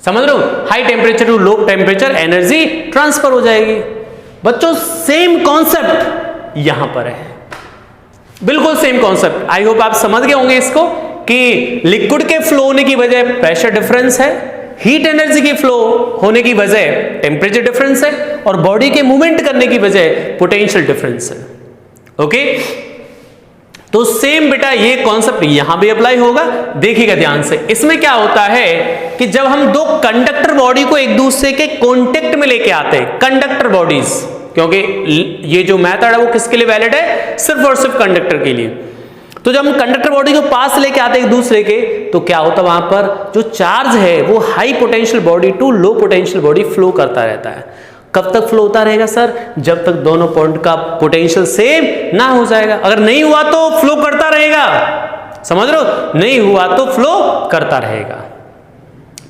समझ रहे हो, high temperature to low temperature energy transfer हो जाएगी। बच्चों सेम कॉन्सेप्ट यहां पर है, बिल्कुल सेम कॉन्सेप्ट। आई होप आप समझ गए होंगे इसको कि लिक्विड के फ्लो होने की वजह प्रेशर डिफरेंस है, हीट एनर्जी की फ्लो होने की वजह टेम्परेचर डिफरेंस है, और बॉडी के मूवमेंट करने की वजह पोटेंशियल डिफरेंस है। ओके, तो सेम बेटा ये कॉन्सेप्ट यहां भी अप्लाई होगा। देखिएगा ध्यान से, इसमें क्या होता है कि जब हम दो कंडक्टर बॉडी को एक दूसरे के कांटेक्ट में लेके आते हैं, कंडक्टर बॉडीज, क्योंकि ये जो मेथड है वो किसके लिए वैलिड है, सिर्फ और सिर्फ कंडक्टर के लिए। तो जब हम कंडक्टर बॉडी को पास लेके आते हैं एक दूसरे के, तो क्या होता है वहां पर जो चार्ज है वो high potential body to low potential body flow करता रहता है। कब तक फ्लो होता रहेगा सर, जब तक दोनों पॉइंट का पोटेंशियल सेम ना हो जाएगा। अगर नहीं हुआ तो फ्लो करता रहेगा, समझ रहे हो, नहीं हुआ तो फ्लो करता रहेगा।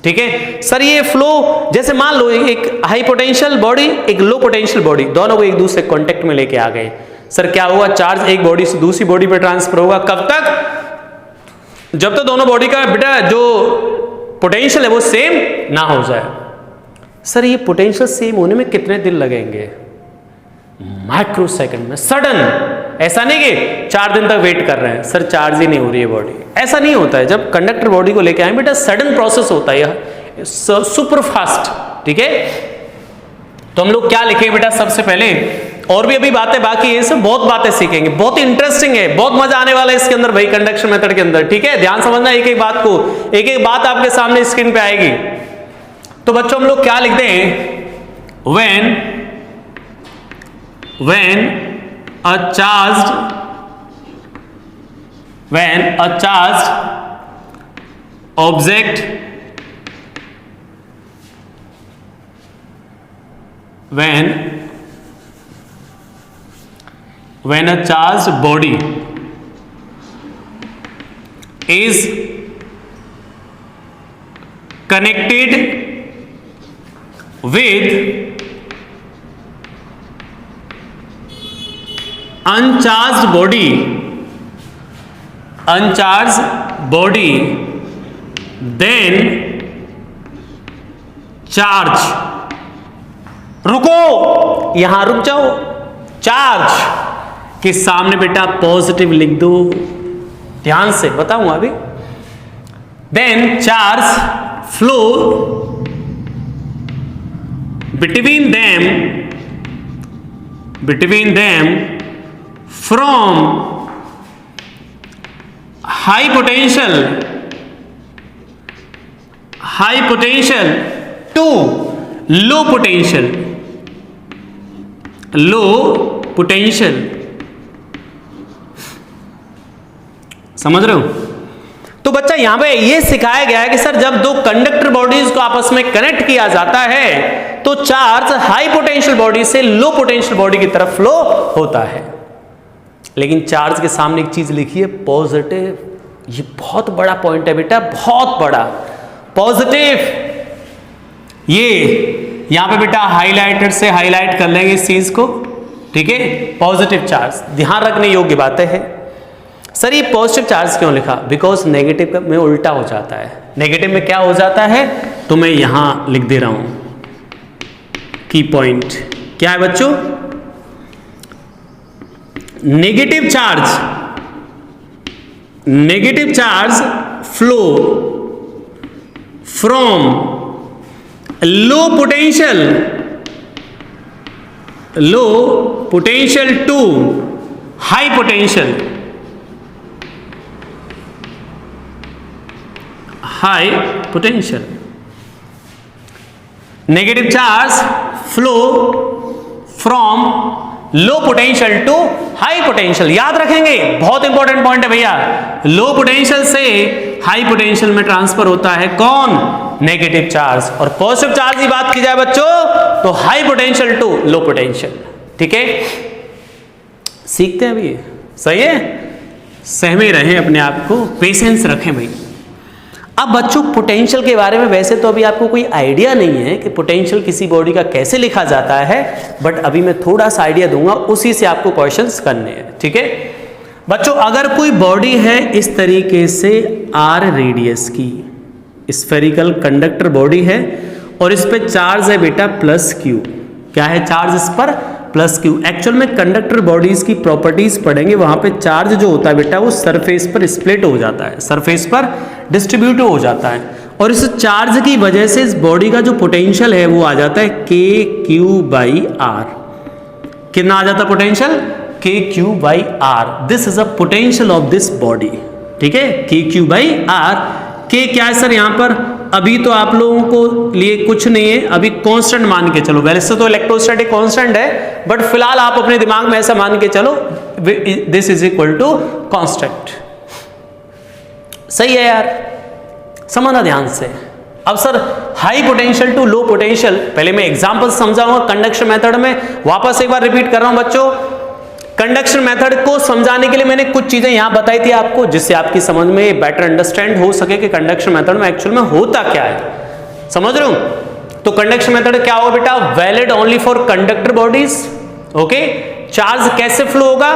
ठीक है सर, ये फ्लो जैसे मान लो एक हाई पोटेंशियल बॉडी एक लो पोटेंशियल बॉडी, दोनों को एक दूसरे कांटेक्ट में लेके आ गए, सर क्या होगा, चार्ज एक बॉडी से दूसरी बॉडी पे ट्रांसफर होगा। कब तक, जब तक दोनों बॉडी का बेटा जो पोटेंशियल है वो सेम ना हो जाए। सर ये पोटेंशियल सेम होने में कितने दिन लगेंगे, माइक्रो सेकंड में, सडन ऐसा नहीं कि 4 दिन तक वेट कर रहे हैं, सर चार्ज ही नहीं हो रही है बॉडी, ऐसा नहीं होता है। जब कंडक्टर बॉडी को लेके आए बेटा, सडन प्रोसेस होता है यह, सुपर फास्ट, ठीक है। तो हम लोग क्या लिखेंगे बेटा सबसे पहले, और भी अभी बातें बाकी है, इसमें बहुत बातें सीखेंगे, बहुत इंटरेस्टिंग है, बहुत मजा आने वाला है इसके अंदर भाई, कंडक्शन मेथड के अंदर, ठीक है। ध्यान समझना एक एक बात को, एक एक बात आपके सामने स्क्रीन पे आएगी। तो बच्चों हम लोग क्या लिखते हैं, when a charged object when a charged body is connected with uncharged body then charge, रुको यहां रुक जाओ, चार्ज के सामने बेटा पॉजिटिव लिख दो, ध्यान से बताऊंगा अभी। Then charge flow between them from high potential to low potential, समझ रहे हो। तो बच्चा यहां पे ये सिखाया गया है कि सर जब दो कंडक्टर बॉडीज को आपस में कनेक्ट किया जाता है तो चार्ज हाई पोटेंशियल बॉडी से लो पोटेंशियल बॉडी की तरफ फ्लो होता है। लेकिन चार्ज के सामने एक चीज लिखी है, पॉजिटिव। ये बहुत बड़ा पॉइंट है बेटा, बहुत बड़ा, पॉजिटिव। ये यहां पे बेटा हाइलाइटर से हाईलाइट कर लेंगे इस चीज को, ठीक है। पॉजिटिव चार्ज, ध्यान रखने योग्य बातें हैं। सर ये पॉजिटिव चार्ज क्यों लिखा, बिकॉज नेगेटिव में उल्टा हो जाता है। नेगेटिव में क्या हो जाता है, तो मैं यहां लिख दे रहा हूं की पॉइंट क्या है बच्चों, negative charge flow from low potential to high potential. Negative charge flow from low potential to high potential. याद रखेंगे, बहुत इंपॉर्टेंट पॉइंट है भैया। लो पोटेंशियल से हाई पोटेंशियल में ट्रांसफर होता है कौन, नेगेटिव चार्ज। और पॉजिटिव चार्ज की बात की जाए बच्चों तो high potential to low potential, ठीक है। सीखते हैं अभी, सही है। सहमे रहें अपने आप को, पेशेंस रखें भाई। अब बच्चों पोटेंशियल के बारे में वैसे तो अभी आपको कोई आइडिया नहीं है कि पोटेंशियल किसी बॉडी का कैसे लिखा जाता है, बट अभी मैं थोड़ा सा आइडिया दूंगा, उसी से आपको क्वेश्चंस करने हैं, ठीक है बच्चों। अगर कोई बॉडी है इस तरीके से r रेडियस की, स्फेरिकल कंडक्टर बॉडी है और इस पे चार्ज है बेटा प्लस क्यू। क्या है चार्ज इस पर, प्लस क्यू। एक्चुअल में कंडक्टर बॉडीज की प्रॉपर्टीज पढ़ेंगे, वहां पे चार्ज जो होता है बेटा वो सरफेस पर स्प्लिट हो जाता है, सरफेस पर डिस्ट्रीब्यूट हो जाता है। और इस चार्ज की वजह से इस बॉडी का जो पोटेंशियल है वो आ जाता है के क्यू बाई आर। कितना आ जाता है potential, K Q by R. This is a potential of this body, ठीक है, के क्यू बाई आर। के क्या है सर यहाँ पर, अभी तो आप लोगों को लिए कुछ नहीं है, अभी कांस्टेंट मान के चलो। वैसे तो इलेक्ट्रोस्टैटिक कांस्टेंट है, बट फिलहाल आप अपने दिमाग में ऐसा मान के चलो, this is equal to constant. सही है यार, समझना ध्यान से। अब sir high potential to low potential, पहले मैं एग्जांपल समझाऊंगा कंडक्शन मेथड में। वापस एक बार रिपीट कर रहा हूं बच्चों, कंडक्शन मेथड को समझाने के लिए मैंने कुछ चीजें यहां बताई थी आपको, जिससे आपकी समझ में बेटर अंडरस्टैंड हो सके कि कंडक्शन मेथड में एक्चुअल में होता क्या है। समझ रहे हो। तो कंडक्शन मेथड क्या होगा बेटा, valid only for conductor bodies. Okay, charge कैसे फ्लो होगा,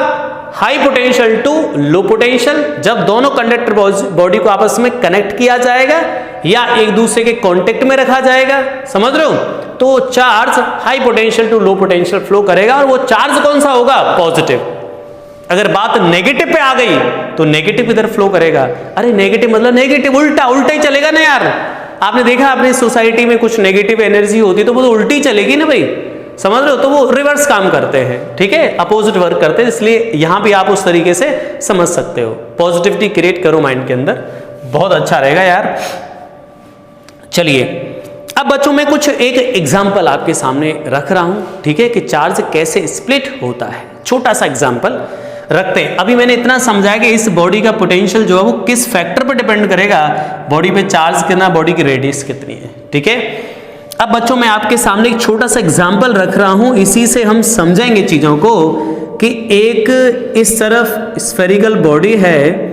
high potential to low potential, जब दोनों कंडक्टर बॉडी को आपस में कनेक्ट किया जाएगा या एक दूसरे के कांटेक्ट में रखा जाएगा। समझ रहे हो। तो charge high potential to low potential flow करेगा, और वो चार्ज कौन सा होगा, पॉजिटिव। अगर बात नेगेटिव पे आ गई तो नेगेटिव इधर फ्लो करेगा। अरे नेगेटिव मतलब नेगेटिव, उल्टा उल्टा ही चलेगा ना यार। आपने देखा अपनी सोसाइटी में कुछ नेगेटिव एनर्जी होती है तो वो तो उल्टी चलेगी ना भाई, समझ रहे हो? तो वो रिवर्स काम करते हैं, ठीक है, अपोजिट वर्क करते हैं। इसलिए यहां भी आप उस तरीके से समझ सकते हो। पॉजिटिविटी क्रिएट करो माइंड के अंदर, बहुत अच्छा रहेगा यार। चलिए अब बच्चों में कुछ एक एग्जाम्पल आपके सामने रख रहा हूं, ठीक है, कि चार्ज कैसे स्प्लिट होता है। छोटा सा एग्जाम्पल रखते हैं। अभी मैंने इतना समझाया कि इस बॉडी का पोटेंशियल जो है वो किस फैक्टर पर डिपेंड करेगा, बॉडी पे चार्ज कितना, बॉडी की रेडियस कितनी है, ठीक है। अब बच्चों मैं आपके सामने एक छोटा सा एग्जाम्पल रख रहा हूं, इसी से हम समझेंगे चीजों को कि एक इस तरफ स्फेरिकल बॉडी है,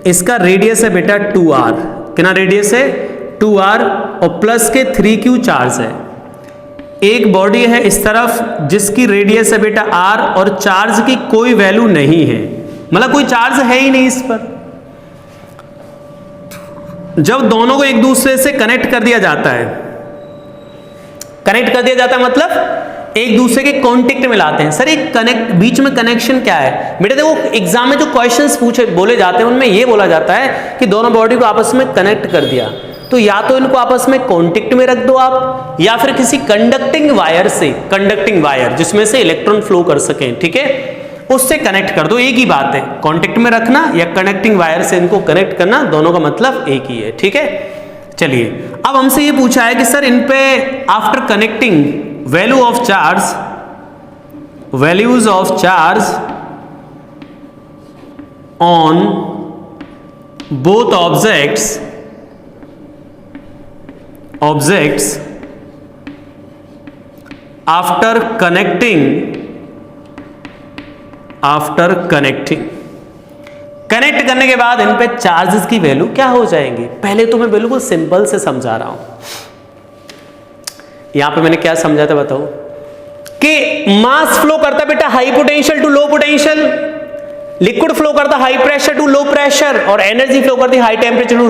इसका रेडियस है बेटा 2r, कितना रेडियस है 2r, और प्लस के 3q चार्ज है। एक बॉडी है इस तरफ जिसकी रेडियस है बेटा r और चार्ज की कोई वैल्यू नहीं है, मतलब कोई चार्ज है ही नहीं इस पर। जब दोनों को एक दूसरे से कनेक्ट कर दिया जाता है, कनेक्ट कर दिया जाता है मतलब एक दूसरे के कांटेक्ट में लाते हैं। सर एक कनेक्ट, बीच में कनेक्शन क्या है बेटा? देखो एग्जाम में जो क्वेश्चंस पूछे बोले जाते हैं उनमें ये बोला जाता है कि दोनों बॉडी को आपस में कनेक्ट कर दिया, तो या तो इनको आपस में कांटेक्ट में रख दो आप, या फिर किसी कंडक्टिंग वायर से, कंडक्टिंग वायर जिसमें से इलेक्ट्रॉन फ्लो कर सकें, ठीक है, उससे कनेक्ट कर दो। एक ही बात है, कांटेक्ट में रखना या कनेक्टिंग वायर से इनको कनेक्ट करना, दोनों का मतलब एक ही है, ठीक है। चलिए अब हमसे ये पूछा है कि सर इन पे after connecting value of charge, values of charge on both objects after connecting connect करने के बाद इन पे चार्जेस की वैल्यू क्या हो जाएंगी। पहले तो मैं बिल्कुल सिंपल से समझा रहा हूं। यहां पे मैंने क्या समझा था बताओ, कि मास फ्लो करता बेटा high potential to low potential, liquid flow करता high pressure to low pressure, और एनर्जी फ्लो करती high temperature to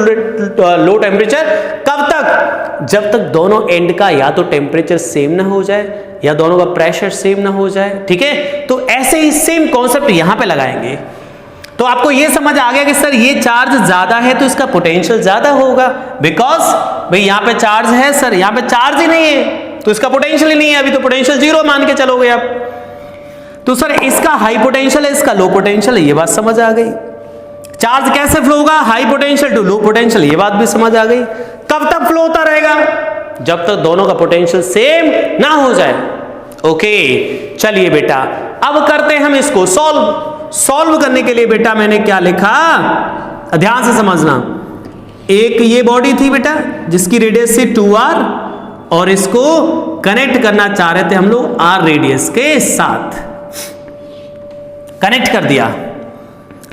low temperature. कब तक? जब तक दोनों एंड का या तो टेम्परेचर सेम ना हो जाए या दोनों का प्रेशर सेम ना हो जाए, ठीक है। तो ऐसे ही सेम कॉन्सेप्ट यहां पे लगाएंगे। तो आपको यह समझ आ गया कि सर ये चार्ज ज्यादा है तो इसका पोटेंशियल ज्यादा होगा, बिकॉज भाई यहां पे चार्ज है, सर यहां पे चार्ज ही नहीं है तो इसका पोटेंशियल ही नहीं है, अभी तो पोटेंशियल 0 मान के चलोगे आप। तो सर इसका हाई पोटेंशियल है, इसका लो पोटेंशियल है, ये बात समझ आ गई। चार्ज कैसे फ्लो होगा, high potential to low potential, ये बात भी समझ आ गई। कब तक फ्लो होता रहेगा? जब तक दोनों का पोटेंशियल सेम ना हो जाए। ओके चलिए बेटा अब करते हैं हम इसको सॉल्व करने के लिए बेटा मैंने क्या लिखा, ध्यान से समझना। एक ये बॉडी थी बेटा जिसकी रेडियस थी 2r, और इसको कनेक्ट करना चाह रहे थे हम लोग r रेडियस के साथ, कनेक्ट कर दिया।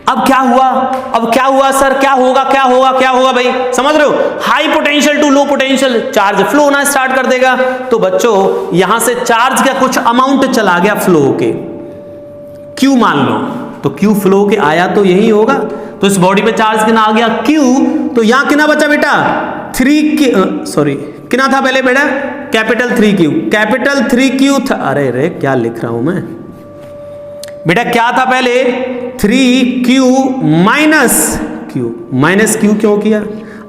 अब क्या हुआ सर, क्या होगा भाई, समझ रहे हो? High potential to low potential, charge flow होना स्टार्ट कर देगा। तो बच्चों यहां से चार्ज का कुछ अमाउंट चला गया फ्लो के, Q मान लो, तो Q फ्लो के आया तो यही होगा। तो इस बॉडी पे चार्ज कितना आ गया Q, तो यहां कितना बचा बेटा 3Q, सॉरी कितना था पहले बेटा, कैपिटल 3Q था। अरे रे क्या लिख रहा हूं मैं बेटा, क्या था पहले 3Q माइनस Q क्यों किया?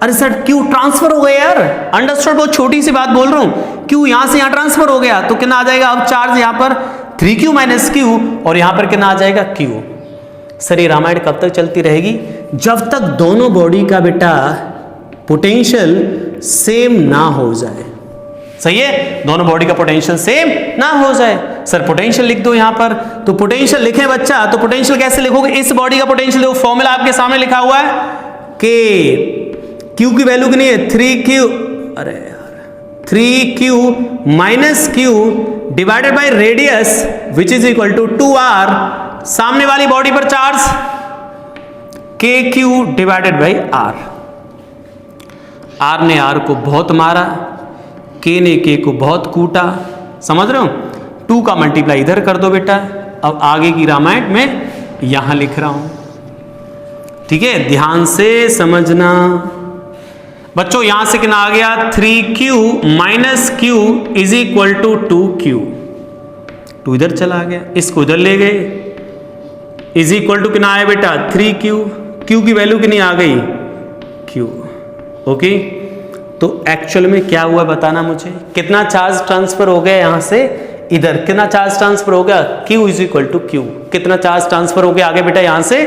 अरे सर Q ट्रांसफर हो गया यार, अंडरस्टूड, बहुत छोटी सी बात बोल रहा हूं। Q यहां से यहां ट्रांसफर हो गया तो कितना आ जाएगा अब चार्ज यहां पर 3Q माइनस Q, और यहां पर कितना आ जाएगा Q। सर ये रामायण कब तक चलती रहेगी? जब तक दोनों बॉडी का बेटा पोटेंशियल सेम ना हो जाए। सही है, दोनों बॉडी का पोटेंशियल सेम ना हो जाए। सर पोटेंशियल लिख दो यहां पर, तो पोटेंशियल लिखे बच्चा, तो पोटेंशियल कैसे लिखोगे? इस बॉडी का पोटेंशियल देखो, फॉर्मूला आपके सामने लिखा हुआ है कि Q की वैल्यू कितनी है 3Q, अरे यार 3Q minus Q divided by radius which is equal to 2R, सामने वाली बॉडी पर charge KQ divided by R। R ने R को बहुत मारा, K ने K को बहुत कूटा, समझ रहे हो? 2 का मल्टीप्लाई इधर कर दो बेटा। अब आगे की रामायण में यहां लिख रहा हूं, ठीक है, ध्यान से समझना बच्चों। यहां से कितना आ गया 3Q minus Q is equal to 2Q, 2 इधर चला गया, इसको इधर ले गए, इज इक्वल टू कितना आया बेटा 3q, q की वैल्यू कितनी आ गई q। ओके, तो एक्चुअल में क्या हुआ बताना मुझे, कितना चार्ज ट्रांसफर हो गया यहां से इधर, कितना चार्ज ट्रांसफर हो गया q is equal to q, कितना चार्ज ट्रांसफर हो गया आगे बेटा यहां से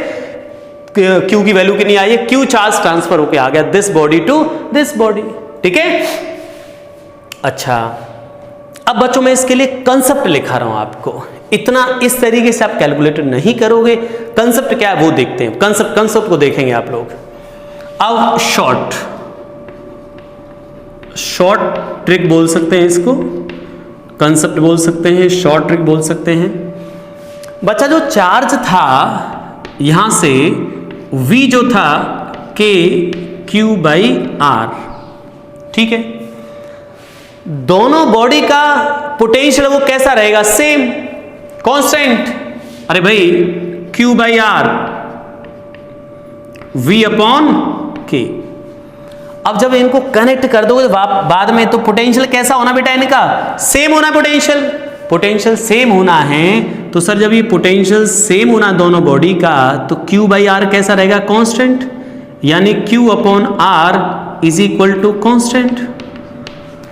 q की वैल्यू कितनी आई है, q चार्ज ट्रांसफर होके आ गया this body to this body. ठीक है, अच्छा अब बच्चों मैं इसके लिए कंसेप्ट लिखा रहा हूं आपको, इतना इस तरीके से आप कैलकुलेटर नहीं करोगे, कंसेप्ट क्या है वो देखते हैं, कंसेप्ट को देखेंगे आप लोग। अब शॉर्ट ट्रिक बोल सकते हैं इसको, कंसेप्ट बोल सकते हैं, शॉर्ट ट्रिक बोल सकते हैं। बच्चा जो चार्ज था यहां से v जो था k q बाई आर, ठीक है, दोनों बॉडी का पोटेंशियल वो कैसा रहेगा, सेम कांस्टेंट। अरे भाई q by R v upon k। अब जब इनको कनेक्ट कर दोगे बाद में तो पोटेंशियल कैसा होना बेटा इनका, सेम होना, पोटेंशियल सेम होना है। तो सर जब ये पोटेंशियल सेम होना दोनों बॉडी का तो q बाई आर कैसा रहेगा, कांस्टेंट, यानी q upon R is equal to constant.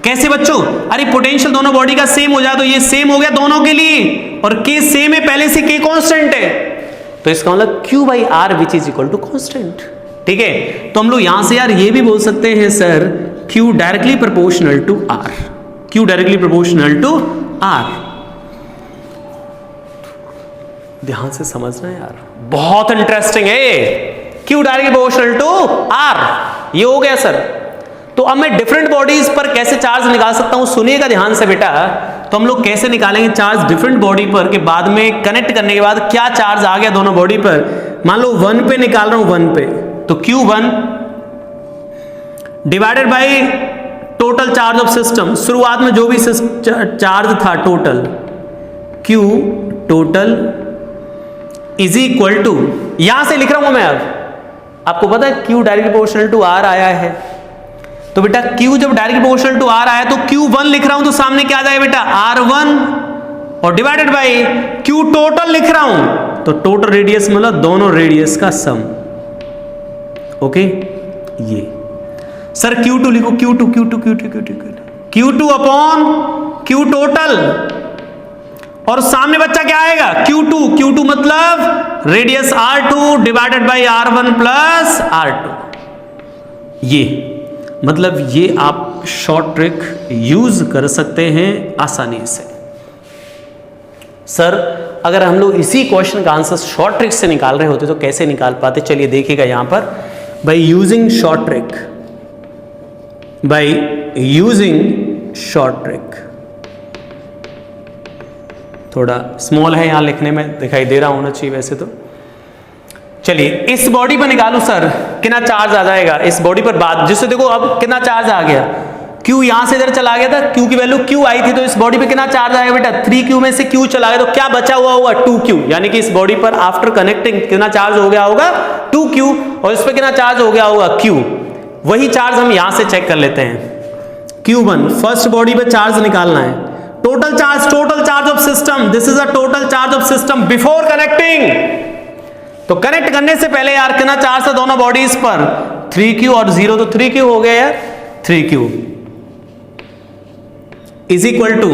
कैसे बच्चों, अरे पोटेंशियल दोनों बॉडी का सेम हो जाए तो ये सेम हो गया दोनों के लिए, और k सेम है पहले से, k कांस्टेंट है, तो इसका मतलब q by R which is equal to constant. ठीक है, तो हम लोग यहां से यार ये भी बोल सकते हैं sir q directly proportional to r, q directly proportional to r। ध्यान से समझना यार, बहुत इंटरेस्टिंग है, q directly proportional to r, ये हो गया सर। तो अब मैं डिफरेंट बॉडीज पर कैसे चार्ज निकाल सकता हूं, सुनिएगा ध्यान से बेटा। तो हम लोग कैसे निकालेंगे चार्ज डिफरेंट बॉडी पर के बाद में कनेक्ट करने के बाद क्या चार्ज आ गया दोनों बॉडी पर, मान लो 1 पे निकाल रहा हूं, 1 पे, तो q1 divided by total charge of system, शुरुआत में जो भी चार्ज था total, q total is equal to, यहां से लिख रहा हूं मैं, अब आपको पता है q directly proportional to r आया है, तो बेटा q जब डायरेक्टली प्रोपोर्शनल टू r आया तो q1 लिख रहा हूं तो सामने क्या आ जाएगा बेटा r1, और डिवाइडेड बाय q टोटल लिख रहा हूं तो टोटल रेडियस मतलब दोनों रेडियस का सम। ओके, ये सर q2 लिखो, q2 अपॉन q टोटल, और सामने बच्चा क्या आएगा q2 मतलब radius r2 divided by r1 plus r2। ये मतलब ये आप शॉर्ट ट्रिक यूज कर सकते हैं आसानी से। सर अगर हम लोग इसी क्वेश्चन का आंसर शॉर्ट ट्रिक से निकाल रहे होते तो कैसे निकाल पाते, चलिए देखिएगा यहां पर, बाय यूजिंग शॉर्ट ट्रिक, थोड़ा स्मॉल है यहां लिखने में, दिखाई दे रहा होना चाहिए वैसे तो। चलिए इस बॉडी पर निकालू सर, कितना चार्ज आ जाएगा इस बॉडी पर, बाद जिससे देखो अब कितना चार्ज आ गया, q यहां से इधर चला गया था, q की वैल्यू q आई थी, तो इस बॉडी पे कितना चार्ज आएगा बेटा, 3q में से q चला गया तो क्या बचा हुआ होगा 2q, यानी कि इस बॉडी पर आफ्टर कनेक्टिंग कितना चार्ज हो गया होगा 2q, और इस पे कितना चार्ज हो गया होगा q। वही चार्ज हम यहां से चेक कर लेते हैं, q1 फर्स्ट बॉडी पे चार्ज निकालना है, total charge of system, this is a total charge of system before connecting, तो कनेक्ट करने से पहले यार कितना चार्ज था दोनों बॉडीज पर, 3q और 0 तो 3q हो गया यार, 3q is equal to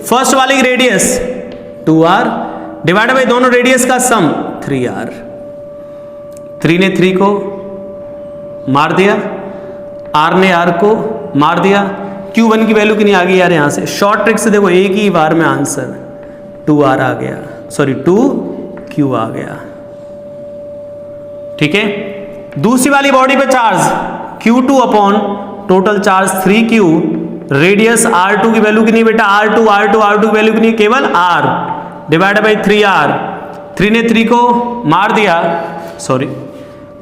first वाली की रेडियस 2r डिवाइडेड बाय दोनों रेडियस का सम 3r, 3 ने 3 को मार दिया, r ने r को मार दिया, q1 की वैल्यू कितनी आ गई यार, यहां से शॉर्ट ट्रिक से देखो एक ही बार में आंसर 2r आ गया, सॉरी 2q आ गया। ठीक है, दूसरी वाली बॉडी पे charge q2 upon total charge 3q, radius r2 की वैल्यू कितनी बेटा, r2 की वैल्यू कितनी, केवल r डिवाइडेड बाय 3r, 3 ने 3 को मार दिया, सॉरी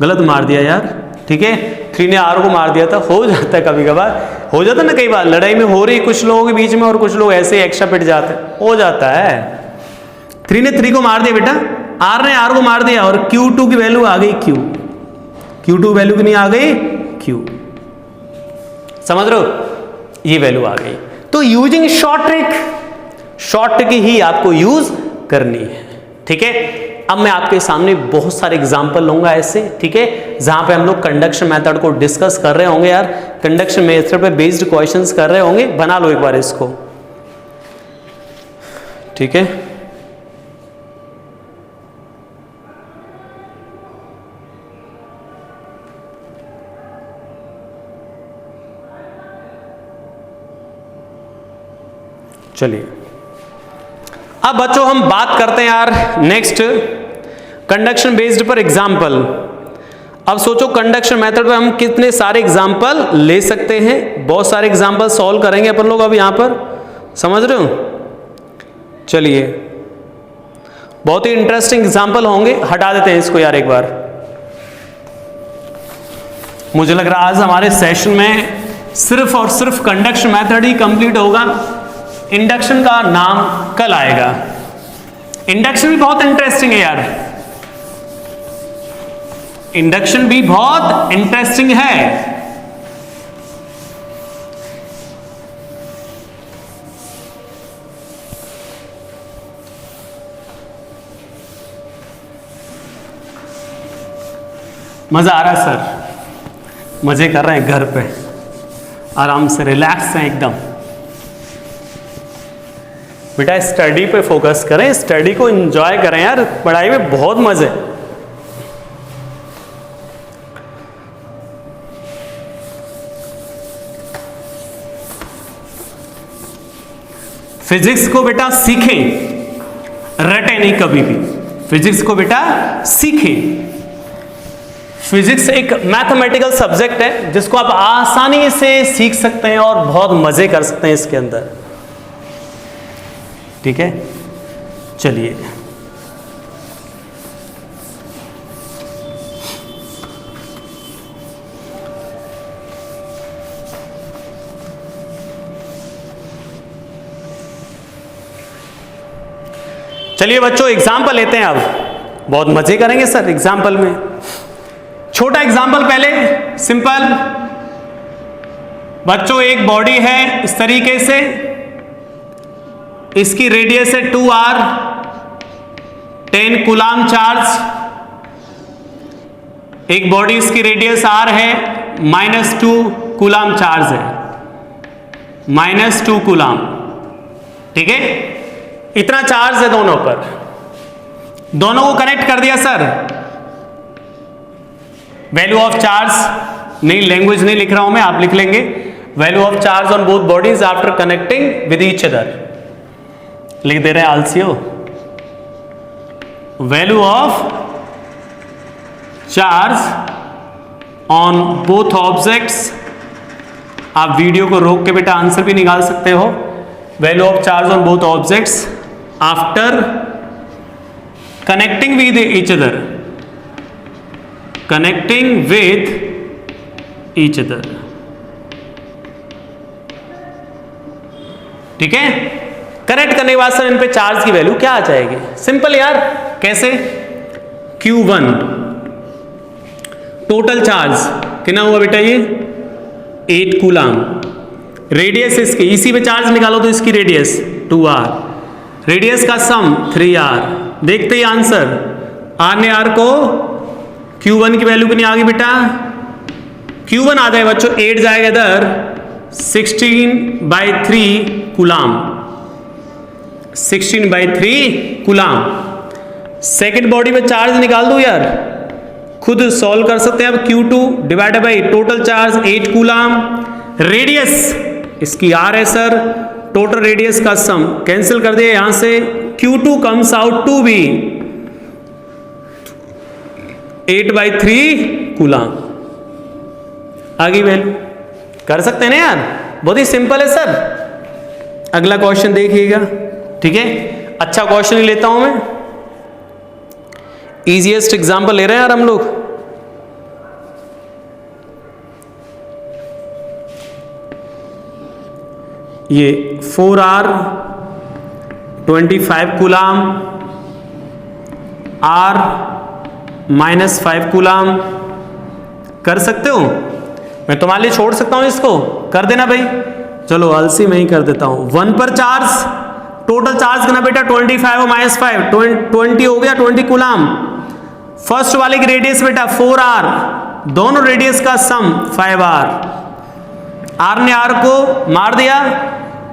गलत मार दिया यार, ठीक है 3 ने r को मार दिया था, हो जाता है कभी कभार, हो जाता है ना, कई बार लड़ाई में हो रही कुछ लोगों के बीच में और कुछ लोग ऐसे एक्स्ट्रा पिट जाते हैं, हो जाता है। 3 ने 3 को मार दिया बेटा, r ने r को मार दिया, और q2 की वैल्यू आ गई q2 वैल्यू कितनी आ गई q, समझ रहे हो, ये वैल्यू आ गई। तो यूजिंग शॉर्ट ट्रिक ही आपको यूज करनी है। ठीक है, अब मैं आपके सामने बहुत सारे एग्जाम्पल लूंगा ऐसे, ठीक है, जहां पे हम लोग कंडक्शन मेथड को डिस्कस कर रहे होंगे यार, कंडक्शन मेथड पे बेस्ड क्वेश्चंस कर रहे होंगे। बना लो एक बार इसको, ठीक है। चलिए अब बच्चों हम बात करते हैं यार नेक्स्ट कंडक्शन बेस्ड पर एग्जाम्पल। अब सोचो कंडक्शन मेथड पे हम कितने सारे एग्जाम्पल ले सकते हैं, बहुत सारे एग्जाम्पल सॉल्व करेंगे अपन लोग अब यहां पर, समझ रहे हो। चलिए बहुत ही इंटरेस्टिंग एग्जाम्पल होंगे, हटा देते हैं इसको यार एक बार। मुझे लग रहा है आज हमारे सेशन में सिर्फ और सिर्फ कंडक्शन मेथड ही कंप्लीट होगा, इंडक्शन का नाम कल आएगा। इंडक्शन भी बहुत इंटरेस्टिंग है यार, इंडक्शन भी बहुत इंटरेस्टिंग है। मजा आ रहा है सर, मजे कर रहे हैं घर पे, आराम से रिलैक्स हैं एकदम। बेटा स्टडी पे फोकस करें, स्टडी को एंजॉय करें यार, पढ़ाई में बहुत मजे। फिजिक्स को बेटा सीखें, रटे नहीं कभी भी, फिजिक्स को बेटा सीखें। फिजिक्स एक मैथमेटिकल सब्जेक्ट है जिसको आप आसानी से सीख सकते हैं और बहुत मजे कर सकते हैं इसके अंदर, ठीक है। चलिए चलिए बच्चों एग्जाम्पल लेते हैं, अब बहुत मजे करेंगे सर एग्जाम्पल में। छोटा एग्जाम्पल पहले, सिंपल बच्चों, एक बॉडी है इस तरीके से, इसकी रेडियस है 2r, 10 कूलाम चार्ज। एक बॉडी इसकी रेडियस r है, -2 कूलाम चार्ज है, -2 कूलाम, ठीक है। इतना चार्ज है दोनों पर, दोनों को कनेक्ट कर दिया सर। वैल्यू ऑफ चार्ज नहीं, लैंग्वेज नहीं लिख रहा हूं मैं, आप लिख लेंगे। Value of charge on both bodies after connecting with each other, लिख दे रहे हैं आलसियो। Value of charge on both objects, आप वीडियो को रोक के बेटा आंसर भी निकाल सकते हो। Value of charge on both objects after connecting with each other, connecting with each other, ठीक है। कनेक्ट करने के बाद सर इन पे चार्ज की वैल्यू क्या आ जाएगी? सिंपल यार, कैसे? Q1 टोटल चार्ज कितना हुआ बेटा, ये 8 कूलाम। रेडियस इसकी, इसी पे चार्ज निकालो तो इसकी रेडियस 2r, रेडियस का सम 3r। देखते ही आंसर, r ने r को Q1 की वैल्यू कितनी आ गई बेटा? Q1 आ जाए बच्चों, 8 जाएगा इधर, 16/3 कूलाम, 16/3 कूलाम। सेकेंड बॉडी पे चार्ज निकाल दो यार, खुद सॉल्व कर सकते हैं। अब Q2 divided by total charge 8 coulomb, radius इसकी r है सर, टोटल रेडियस का सम कैंसिल कर दिया यहां से, Q2 comes out to be 8/3 coulomb. आगे वैल्यू कर सकते हैं ना यार, बहुत ही सिंपल है सर। अगला क्वेश्चन देखिएगा, ठीक है। अच्छा क्वेश्चन ही लेता हूं मैं, इजीएस्ट एग्जांपल ले रहे हैं यार हम लोग। ये 4r 25 कूलाम, r -5 कूलाम। कर सकते हो? मैं तुम्हारे लिए छोड़ सकता हूं इसको, कर देना भाई। चलो आलसी मैं ही कर देता हूं। 1 पर चार्ज टोटल चार्ज कितना बेटा 25 और -5 20 हो गया 20 कूलाम। फर्स्ट वाले की रेडियस बेटा 4r, दोनों रेडियस का सम 5r। r ने r को मार दिया,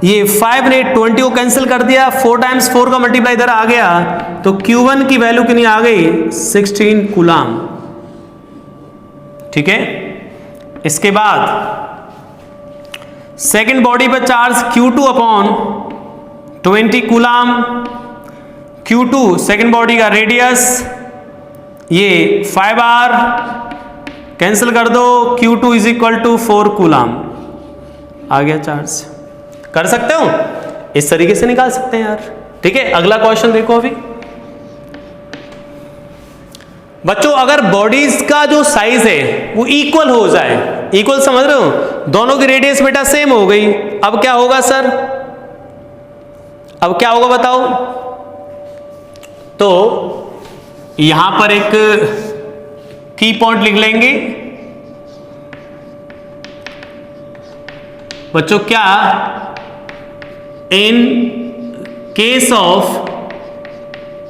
ये 5 ने 20 को कैंसिल कर दिया, 4 टाइम्स 4 का मल्टीप्लाई इधर आ गया, तो Q1 की वैल्यू कितनी आ गई 16 कूलाम। ठीक है, इसके बाद सेकेंड बॉडी पर charge Q2 upon 20 coulomb. Q2 second body का रेडियस ये 5r, कैंसिल कर दो, Q2 is equal to 4 coulomb. आ गया चार्ज। कर सकते हो, इस तरीके से निकाल सकते हैं यार। ठीक है, अगला क्वेश्चन देखो अभी बच्चों, अगर बॉडीज का जो साइज है वो इक्वल हो जाए, इक्वल समझ रहे हो, दोनों की रेडियस बेटा सेम हो गई, अब क्या होगा सर, अब क्या होगा बताओ। तो यहां पर एक की पॉइंट लिख लेंगे बच्चों, क्या in case of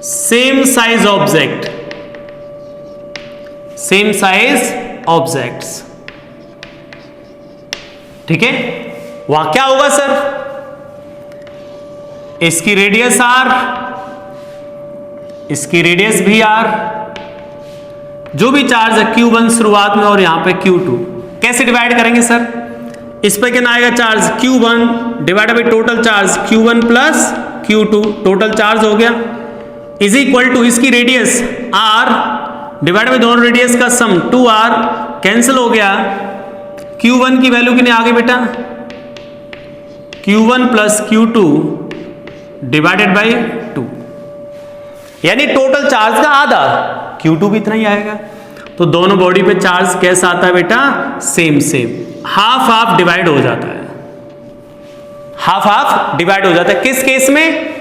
same size object, same size objects, ठीक है, वहां क्या होगा सर, इसकी रेडियस r, इसकी रेडियस भी r, जो भी चार्ज है Q1 शुरुआत में और यहां पे Q2, कैसे डिवाइड करेंगे सर, इस पे कितना आएगा charge Q1 divide by total charge Q1 plus Q2, total charge हो गया, इज इक्वल टू इसकी रेडियस r डिवाइड बाई दोनों रेडियस का सम 2r, कैंसिल हो गया, Q1 की वैल्यू कितनी आ गई बेटा Q1 plus Q2 divided by 2, यानी टोटल चार्ज का आधा, Q2 भी इतना ही आएगा। तो दोनों बॉडी पे चार्ज कैसा आता है बेटा, same same, half half divide हो जाता है, हाफ हाफ डिवाइड हो जाता है। किस केस में,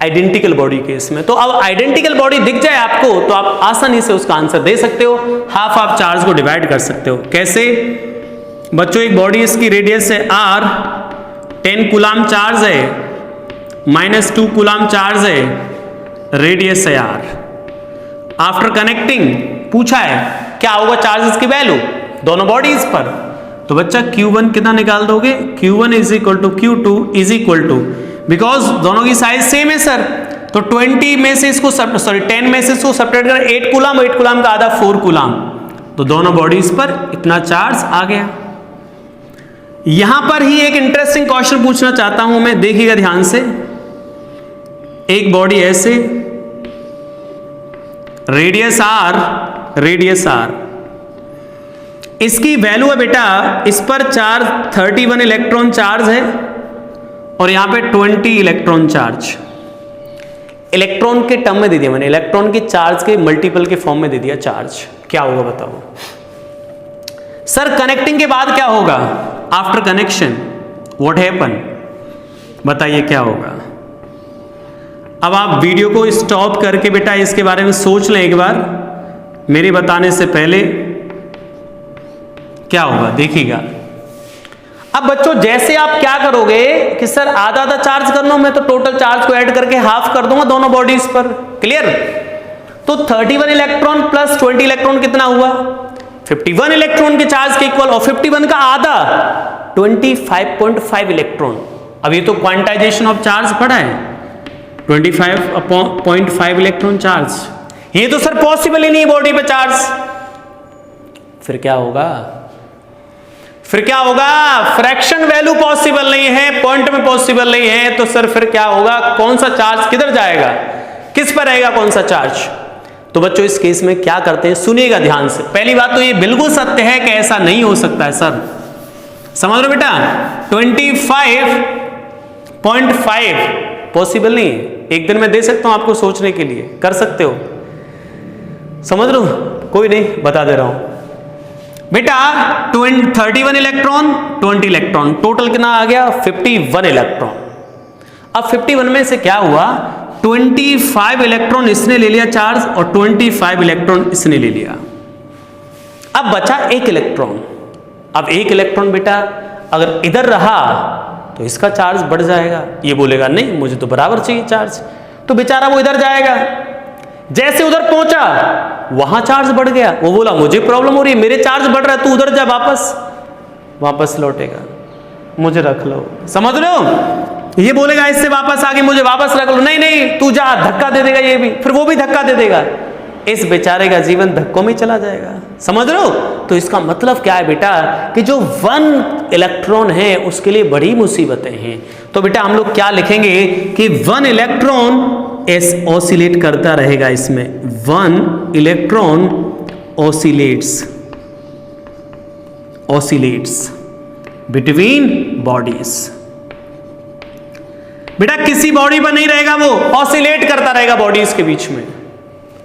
आइडेंटिकल बॉडी केस में। तो अब आइडेंटिकल बॉडी दिख जाए आपको तो आप आसानी से उसका आंसर दे सकते हो, हाफ हाफ चार्ज को डिवाइड कर सकते हो। कैसे बच्चों, एक बॉडी इसकी रेडियस है r, 10 कूलाम चार्ज है, -2 कूलाम चार्ज है, रेडियस है r। आफ्टर कनेक्टिंग पूछा है क्या होगा चार्जेस की वैल्यू दोनों बॉडीज पर, तो बच्चा Q1 कितना निकाल दोगे, Q1 is equal to Q2 is equal to, because दोनों की साइज सेम है सर, तो 20 में से इसको 10 में से इसको सेपरेट कर 8 कूलाम, 8 कूलाम का आधा 4 कूलाम, तो दोनों बॉडीज पर इतना चार्ज आ गया। यहां पर ही एक इंटरेस्टिंग क्वेश्चन पूछना चाहता हूं मैं, देखिएगा ध्यान से। एक बॉडी ऐसे, रेडियस r, रेडियस r, इसकी वैल्यू है बेटा, इस पर चार्ज 31 इलेक्ट्रॉन चार्ज है और यहां पे 20 इलेक्ट्रॉन चार्ज, इलेक्ट्रॉन के टर्म में दे दिया मैंने, इलेक्ट्रॉन के चार्ज के मल्टीपल के फॉर्म में दे दिया चार्ज, क्या होगा बताओ सर। कनेक्टिंग के बाद क्या होगा, आफ्टर कनेक्शन व्हाट हैपन, बताइए क्या होगा। अब आप वीडियो को स्टॉप करके बेटा इसके बारे में सोच लें एक बार, मेरे बताने से पहले क्या होगा देखिएगा। अब बच्चों जैसे आप क्या करोगे कि सर आधा आधा चार्ज करना, मैं तो टोटल चार्ज को ऐड करके हाफ कर दूंगा दोनों बॉडीज पर, क्लियर। तो 31 इलेक्ट्रॉन प्लस 20 इलेक्ट्रॉन कितना हुआ, 51 इलेक्ट्रॉन के चार्ज के इक्वल, और 51 का आधा 25.5 इलेक्ट्रॉन। अब ये तो क्वांटाइजेशन ऑफ चार्ज पढ़ा है, 25.5 इलेक्ट्रॉन चार्ज, ये तो सर पॉसिबल ही नहीं बॉडी पे चार्ज। फिर क्या होगा, फिर क्या होगा, फ्रैक्शन वैल्यू पॉसिबल नहीं है, पॉइंट में पॉसिबल नहीं है, तो सर फिर क्या होगा, कौन सा चार्ज किधर जाएगा, किस पर रहेगा कौन सा चार्ज। तो बच्चों इस केस में क्या करते हैं, सुनिएगा ध्यान से। पहली बात तो ये बिल्कुल सत्य है कि ऐसा नहीं हो सकता है सर, समझ लो बेटा, 25.5 पॉसिबल नहीं है। एक दिन में दे सकता हूं आपको सोचने के लिए, कर सकते हो, समझ लो, कोई नहीं बता दे रहा हूं बेटा। 31 इलेक्ट्रॉन 20 इलेक्ट्रॉन, टोटल कितना आ गया 51 इलेक्ट्रॉन। अब 51 में से क्या हुआ, 25 इलेक्ट्रॉन इसने ले लिया चार्ज और 25 इलेक्ट्रॉन इसने ले लिया, अब बचा 1 इलेक्ट्रॉन। अब 1 इलेक्ट्रॉन बेटा अगर इधर रहा तो इसका चार्ज बढ़ जाएगा। ये बोलेगा नहीं मुझे तो बराबर चाहिए चार्ज, तो बेचारा वो इधर जाएगा। जैसे उधर पहुंचा वहां चार्ज बढ़ गया, वो बोला मुझे प्रॉब्लम हो रही है, मेरे चार्ज बढ़ रहा है, तू उधर जा, वापस लौटेगा, मुझे रख लो। समझ रहे हो? ये बोलेगा इससे वापस आगे मुझे वापस रख लो, नहीं नहीं तू जा, धक्का दे देगा ये भी, फिर वो भी धक्का दे देगा। इस बेचारे का जीवन धक्कों में चला जाएगा। समझ रहे हो? तो इसका मतलब क्या है बेटा कि जो 1 इलेक्ट्रॉन है उसके लिए बड़ी मुसीबतें हैं। तो बेटा हम लोग क्या लिखेंगे कि 1 इलेक्ट्रॉन ऑसिलेट करता रहेगा इसमें, 1 इलेक्ट्रॉन ऑसिलेट्स बिटवीन बॉडीज। बेटा किसी बॉडी पर नहीं रहेगा, वो ऑसिलेट करता रहेगा बॉडीज के बीच में।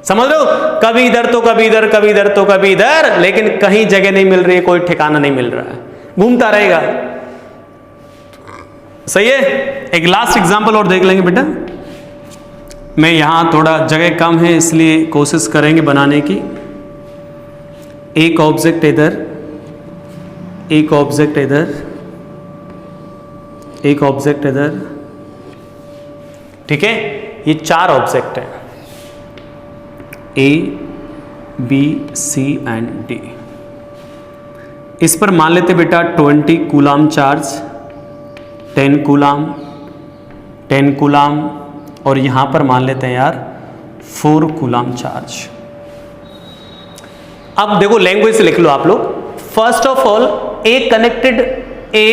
समझ लो, कभी इधर तो कभी इधर, कभी इधर तो कभी इधर, लेकिन कहीं जगह नहीं मिल रही है, कोई ठिकाना नहीं मिल रहा है, घूमता रहेगा। सही है? एक लास्ट एग्जांपल और देख लेंगे बेटा। मैं यहां थोड़ा जगह कम है इसलिए कोशिश करेंगे बनाने की। एक ऑब्जेक्ट इधर, एक ऑब्जेक्ट इधर, एक ऑब्जेक्ट इधर, ठीक है? ये 4 ऑब्जेक्ट है, A, B, C and D। इस पर मान लेते बेटा 20 कूलाम चार्ज, 10 कूलाम, 10 कूलाम, और यहां पर मान लेते हैं यार 4 कूलाम चार्ज। अब देखो लैंग्वेज से लिख लो आप लोग। First of all A connected, A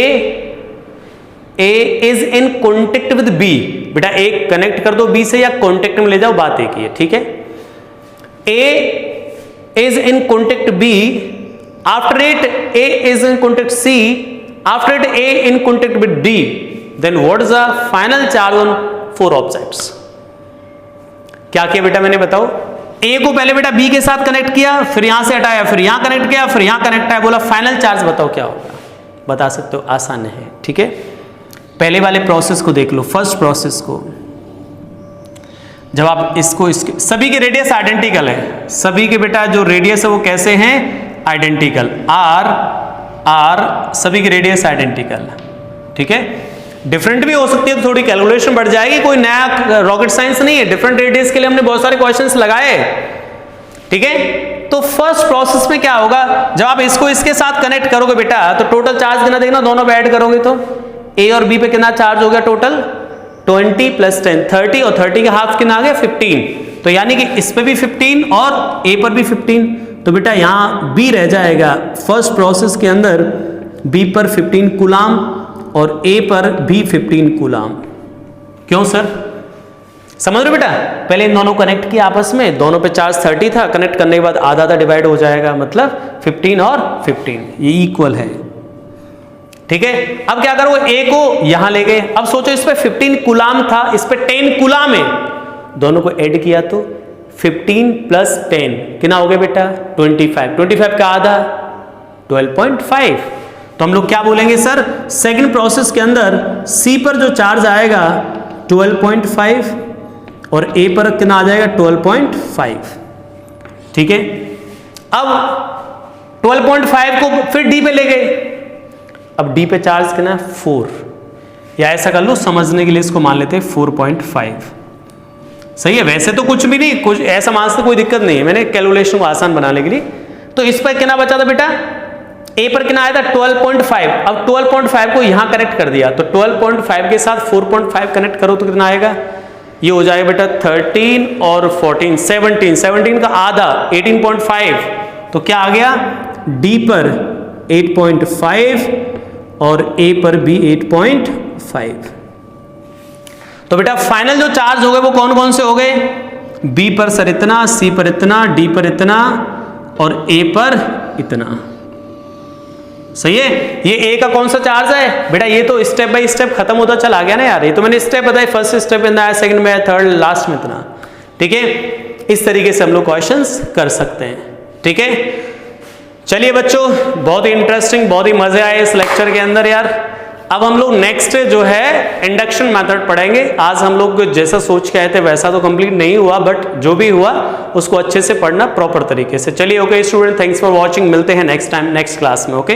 is in contact with B। बेटा A कनेक्ट कर दो B से या कॉन्टेक्ट में ले जाओ, बात एक ही है, ठीक है? A is in contact B, after it A is in contact C, after it A in contact with D, then what is the final charge on 4 objects? क्या किया बेटा मैंने, बताओ। A को पहले बेटा B के साथ कनेक्ट किया, फिर यहां से हटाया, फिर यहां कनेक्ट किया, फिर यहां कनेक्ट आया, बोला फाइनल चार्ज बताओ क्या होगा। बता सकते हो, आसान है, ठीक है? पहले वाले प्रोसेस को देख लो, फर्स्ट प्रोसेस को। जब आप इसको सभी के रेडियस आइडेंटिकल है, सभी के बेटा जो रेडियस है वो कैसे हैं, आइडेंटिकल, आर सभी के रेडियस आइडेंटिकल, ठीक है? डिफरेंट भी हो सकती है तो थोड़ी कैलकुलेशन बढ़ जाएगी, कोई नया रॉकेट साइंस नहीं है। डिफरेंट रेडियस के लिए हमने बहुत सारे क्वेश्चंस लगाए, ठीक है? तो फर्स्ट प्रोसेस में क्या होगा, जब आप इसको इसके साथ कनेक्ट करोगे बेटा तो टोटल चार्ज कितना देखना, दोनों पे ऐड करोगे तो A और B पे कितना चार्ज हो गया टोटल, 20 + 10 30, और 30 का हाफ कितना आ गया 15। तो यानी कि इस पे भी 15 और A पर भी 15। तो बेटा यहां B रह जाएगा फर्स्ट प्रोसेस के अंदर, B पर 15 कूलाम और A पर भी 15 कूलाम। क्यों सर? समझ रहे बेटा? पहले इन दोनों कनेक्ट किया आपस में, दोनों पे चार्ज 30 था, कनेक्ट करने के बाद आधा आधा डिवाइड हो जाएगा, मतलब 15 और 15 ये इक्वल है, ठीक है? अब क्या करो, A को यहां ले गए, अब सोचो इस पे 15 कूलाम था, इस पे 10 कूलाम है, दोनों को ऐड किया तो 15 + 10 कितना हो गया बेटा, 25। 25 का आधा 12.5। तो हम लोग क्या बोलेंगे सर, सेकंड प्रोसेस के अंदर C पर जो चार्ज आएगा 12.5 और A पर कितना आ जाएगा 12.5, ठीक है? अब 12.5 को फिर D पे ले गए, अब D पे चार्ज कितना है 4, या ऐसा कर लो समझने के लिए इसको मान लेते हैं 4.5। सही है? वैसे तो कुछ भी नहीं, कुछ ऐसा मान से कोई दिक्कत नहीं है, मैंने कैलकुलेशन को आसान बनाने के लिए। तो इस पर कितना बचा था बेटा, A पर कितना आया था 12.5। अब 12.5 को यहां कनेक्ट कर दिया, तो 12.5 के साथ 4.5 कनेक्ट करो तो कितना आएगा, ये हो जाएगा बेटा 13 और 14 17 का आधा 18.5। तो क्या आ गया, D पर 8.5 और A पर भी 8.5। तो बेटा फाइनल जो चार्ज हो गए वो कौन कौन से हो गए, B पर सर इतना, C पर इतना, D पर इतना और A पर इतना। सही है? ये A का कौन सा चार्ज है बेटा, ये तो स्टेप बाय स्टेप खत्म होता चला गया ना यार, ये तो मैंने स्टेप बताया, फर्स्ट स्टेप में आया, सेकंड में आया, थर्ड, लास्ट में इतना, ठीक है? इस तरीके से हम लोग क्वेश्चंस कर सकते हैं, ठीक है? चलिए बच्चों, बहुत ही इंटरेस्टिंग, बहुत ही मजे आए इस लेक्चर के अंदर यार। अब हम लोग नेक्स्ट जो है इंडक्शन मेथड पढ़ेंगे। आज हम लोग जैसा सोच के आए थे वैसा तो कंप्लीट नहीं हुआ, बट जो भी हुआ उसको अच्छे से पढ़ना प्रॉपर तरीके से। चलिए okay student, thanks for watching, मिलते हैं नेक्स्ट टाइम नेक्स्ट क्लास में। ओके।